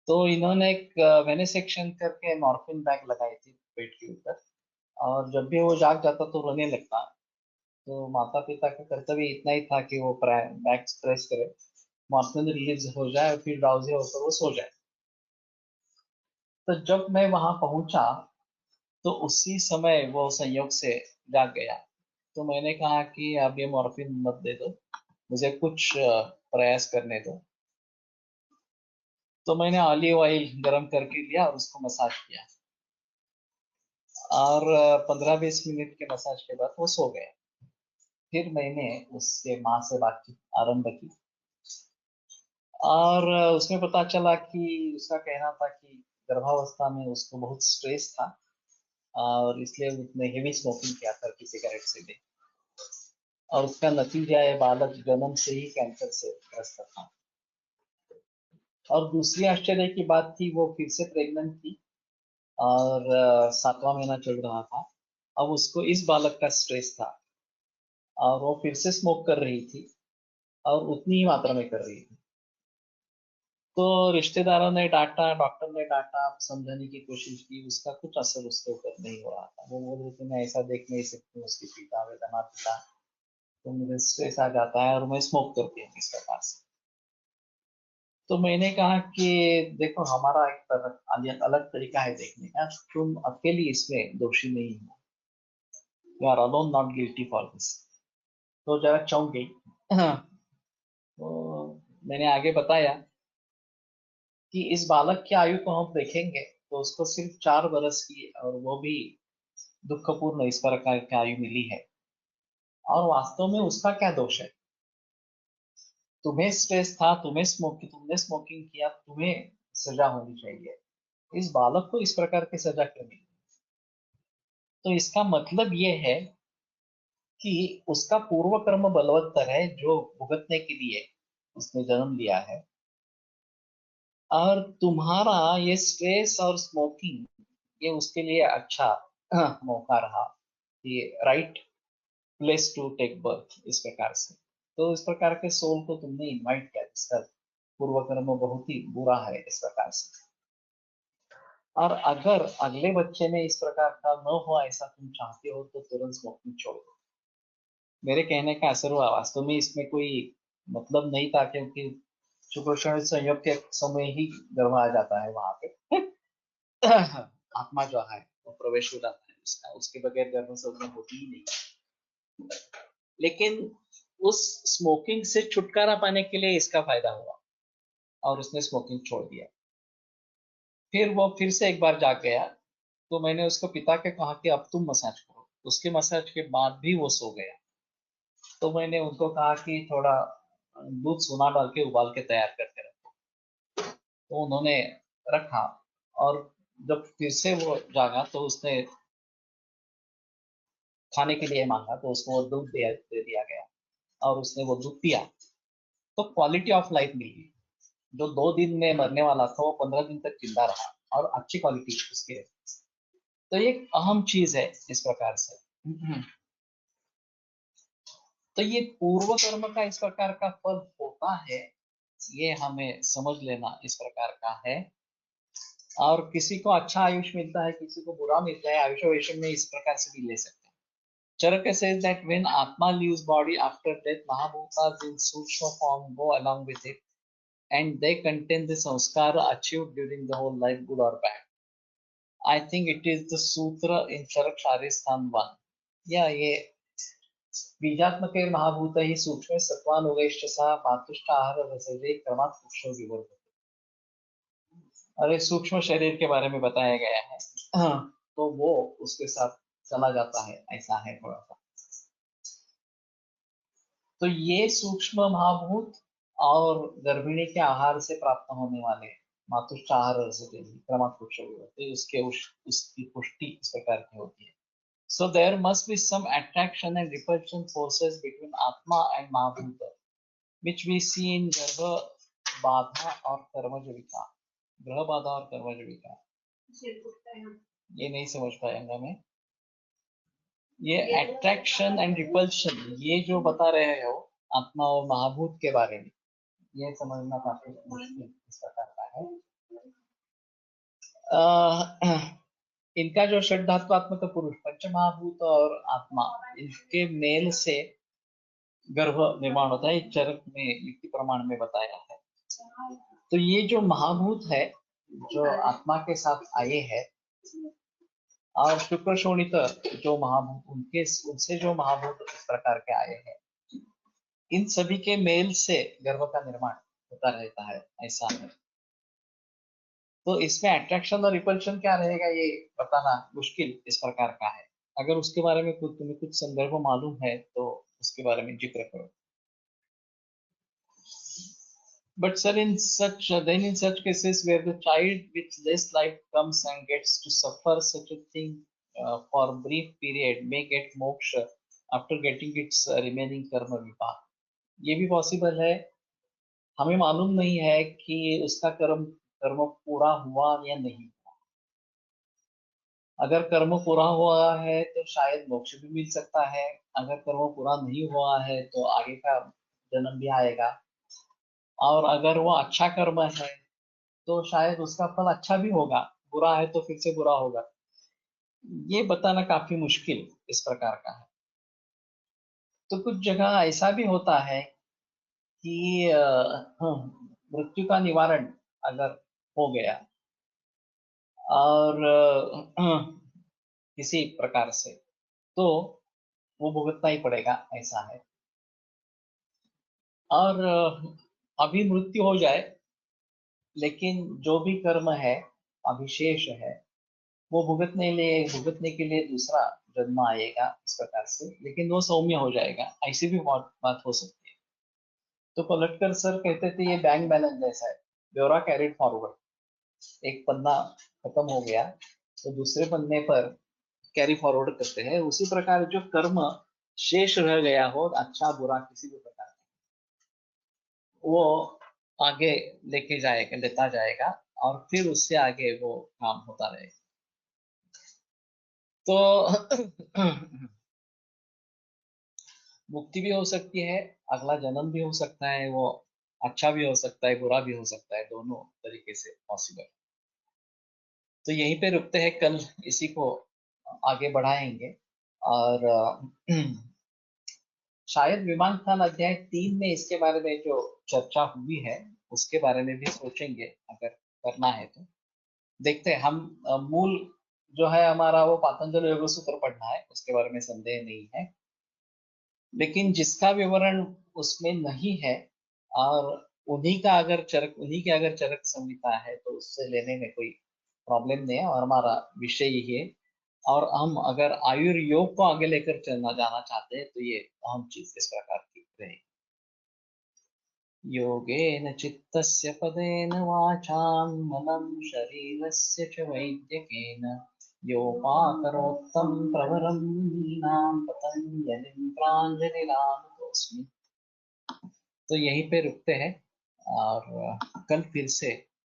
तो इन्होंने एक वेनेसेक्शन करके मॉर्फिन बैग लगाई थी पेट के ऊपर और जब भी वो जाग जाता तो रोने लगता। तो माता पिता का कर्तव्य इतना ही था कि वो बैग प्रेस करे, मॉर्फिन रिलीज हो जाए और फिर ड्राउजी होकर वो सो जाए। तो जब मैं वहां पहुंचा तो उसी समय वो संयोग से जाग गया। तो मैंने कहा कि अब ये मॉर्फिन मत दे दो, मुझे कुछ प्रयास करने दो। तो मैंने ऑलिव ऑयल गरम करके लिया और उसको मसाज किया और 15-20 मिनट के मसाज के बाद वो सो गया। फिर मैंने उसके माँ से बातचीत आरंभ की और उसमें पता चला कि उसका कहना था कि गर्भावस्था में उसको बहुत स्ट्रेस था और इसलिए उसने हेवी स्मोकिंग किया था कि सिगरेट से भी, और उसका नतीजा है बालक जन्म से ही कैंसर से ग्रस्त था। और दूसरी आश्चर्य की बात थी वो फिर से प्रेग्नेंट थी और 7वां महीना चल रहा था। अब उसको इस बालक का स्ट्रेस था और वो फिर से स्मोक कर रही थी और उतनी ही मात्रा में कर रही थी। तो रिश्तेदारों ने डांटा, डॉक्टर ने डांटा, समझाने की कोशिश की, उसका कुछ असर उसके ऊपर नहीं हो रहा था। वो बोल रहे थे मैं ऐसा देख नहीं सकती हूँ उसकी पिता वेदना पिता, तो मुझे स्ट्रेस आ जाता है और मैं स्मोक करती हूँ इस प्रकार से। तो मैंने कहा कि देखो हमारा एक तरह अलग तरीका है देखने का, तुम अकेली इसमें दोषी नहीं हो, you are alone not guilty for this. तो जरा चौंक गई। तो मैंने आगे बताया कि इस बालक की आयु को हम देखेंगे तो उसको सिर्फ 4 बरस की और वो भी दुखपूर्ण इस प्रकार की आयु मिली है। और वास्तव में उसका क्या दोष है? तुम्हें स्ट्रेस था, तुमने स्मोकिंग किया, तुम्हें सजा होनी चाहिए। इस बालक को इस प्रकार की सजा क्यों मिली? तो इसका मतलब ये है कि उसका पूर्व कर्म बलवत्तर है जो भुगतने के लिए उसने जन्म लिया है। और तुम्हारा ये स्ट्रेस और स्मोकिंग ये उसके लिए अच्छा मौका रहा, ये right place to take birth इस प्रकार से। तो इस प्रकार के सोल को तुमने इनवाइट किया जिसका पूर्व कर्म बहुत ही बुरा है इस प्रकार से। और अगर अगले बच्चे में इस प्रकार का न हो ऐसा तुम चाहते हो तो तुरंत स्मोकिंग छोड़ दो। मेरे कहने का असर हुआ, वास्तव में इसमें कोई मतलब नहीं था क्योंकि शुक्र शनि संयोग के समय ही गर्भ आ जाता है वहां पे। आत्मा जो है वो प्रवेश हो जाता है उसका, उसके बगैर गर्भ संयोग होती ही नहीं। लेकिन उस स्मोकिंग से छुटकारा पाने के लिए इसका फायदा हुआ और उसने स्मोकिंग छोड़ दिया। फिर वो फिर से एक बार जाग गया तो मैंने उसको पिता के कहा कि अब तुम मसाज करो। उसके मसाज के बाद भी वो सो गया। तो मैंने उनको कहा कि थोड़ा दूध सोना डाल के उबाल के तैयार करके रखो। तो उन्होंने रखा और जब फिर से वो जागा तो उसने खाने के लिए मांगा तो उसको वो दूध दे दिया गया और उसने वो दूध पिया। तो क्वालिटी ऑफ लाइफ मिली। जो 2 दिन में मरने वाला था वो 15 दिन तक जिंदा रहा और अच्छी क्वालिटी उसके। तो ये एक अहम चीज है इस प्रकार से। तो ये पूर्व कर्म का इस प्रकार का फल होता है, ये हमें समझ लेना इस प्रकार का है। और किसी को अच्छा आयुष मिलता है, किसी को बुरा मिलता है, आयुष वैश्य में इस प्रकार से भी ले सकते हैं। Charaka says that when Atma leaves body after death, Mahabhutas in Sukshma form go along with it and they contain the samskara achieved during the whole life, good or bad. I think it is the sutra in Charak Sharistan 1. Yeah, ये बीजात्मके महाभूतैः सूक्ष्मे सत्त्वानुगैश्च सह मातुष्टाहार रसैः क्रमात् कुक्षो विवर्धते। और इस सूक्ष्म शरीर के बारे में बताया गया है। हाँ, तो वो उसके साथ चला जाता है, ऐसा है थोड़ा सा। तो ये सूक्ष्म महाभूत और गर्भिणी के आहार से प्राप्त होने वाले मातुष्टाहार रसते क्रमात् कुक्षो विवर्धते, उसकी पुष्टि इस प्रकार की होती है। So there must be some attraction and repulsion forces between Atma and Mahabhuta, which we see in Garbha Badha और कर्मज विकार। ग्रह बाधा और कर्मज विकार ये नहीं समझ पाएंगा मैं। ये अट्रैक्शन एंड रिपल्शन ये जो बता रहे हो आत्मा और महाभूत के बारे में, ये समझना काफी मुश्किल इस प्रकार का है। इनका जो षड्धात्वात्मक पुरुष पंचमहाभूत और आत्मा, इनके मेल से गर्भ निर्माण होता है। चरक में युक्ति प्रमाण में बताया है। तो ये जो महाभूत है जो आत्मा के साथ आए हैं और शुक्र शोणित जो महाभूत उनसे जो महाभूत इस प्रकार के आए हैं, इन सभी के मेल से गर्भ का निर्माण होता रहता है, ऐसा है। तो इसमें अट्रैक्शन और रिपल्शन क्या रहेगा ये बताना मुश्किल इस प्रकार का है। अगर उसके बारे में तुम्हें कुछ संदर्भ मालूम है तो उसके बारे में जिक्र करो। But sir, in such cases where the child with less life comes and gets to suffer such a thing for brief period may get moksha after getting its remaining karma vipaka. ये भी possible है। हमें मालूम नहीं है कि उसका कर्म पूरा हुआ या नहीं हुआ। अगर कर्म पूरा हुआ है तो शायद मोक्ष भी मिल सकता है। अगर कर्म पूरा नहीं हुआ है तो आगे का जन्म भी आएगा। और अगर वो अच्छा कर्म है तो शायद उसका फल अच्छा भी होगा, बुरा है तो फिर से बुरा होगा। ये बताना काफी मुश्किल इस प्रकार का है। तो कुछ जगह ऐसा भी होता है कि मृत्यु का निवारण अगर हो गया और किसी प्रकार से, तो वो भुगतना ही पड़ेगा, ऐसा है। और अभी मृत्यु हो जाए लेकिन जो भी कर्म है अभिशेष है वो भुगतने के लिए दूसरा जन्म आएगा इस प्रकार से, लेकिन वो सौम्य हो जाएगा, ऐसी भी बात हो सकती है। तो पलटकर सर कहते थे ये बैंक बैलेंस जैसा है, ब्योरा कैरिड फॉरवर्ड। एक पन्ना खत्म हो गया तो दूसरे पन्ने पर कैरी फॉरवर्ड करते हैं। उसी प्रकार जो कर्म शेष रह गया हो, अच्छा बुरा किसी भी प्रकार का, वो आगे लेता जाएगा और फिर उससे आगे वो काम होता रहेगा। तो मुक्ति भी हो सकती है, अगला जन्म भी हो सकता है, वो अच्छा भी हो सकता है, बुरा भी हो सकता है, दोनों तरीके से पॉसिबल। तो यहीं पे रुकते हैं, कल इसी को आगे बढ़ाएंगे। और शायद विमान खान अध्याय 3 में इसके बारे में जो चर्चा हुई है उसके बारे में भी सोचेंगे, अगर करना है तो। देखते हैं हम मूल जो है हमारा वो पातंजल योग सूत्र पढ़ना है, उसके बारे में संदेह नहीं है। लेकिन जिसका विवरण उसमें नहीं है और उन्हीं की अगर चरक संहिता है तो उससे लेने में कोई प्रॉब्लम नहीं है, और हमारा विषय यही है। और हम अगर आयुर्योग को आगे लेकर जाना चाहते हैं तो ये अहम चीज इस प्रकार की रहेगी। योगेन चित्तस्य पदेन वाचां मनम शरीरस्य च वैद्यकेन योपाकरोत्तं प्रवरं मुनीनां पतंजलिं प्राञ्जलिरानतोऽस्मि। तो यहीं पे रुकते हैं और कल फिर से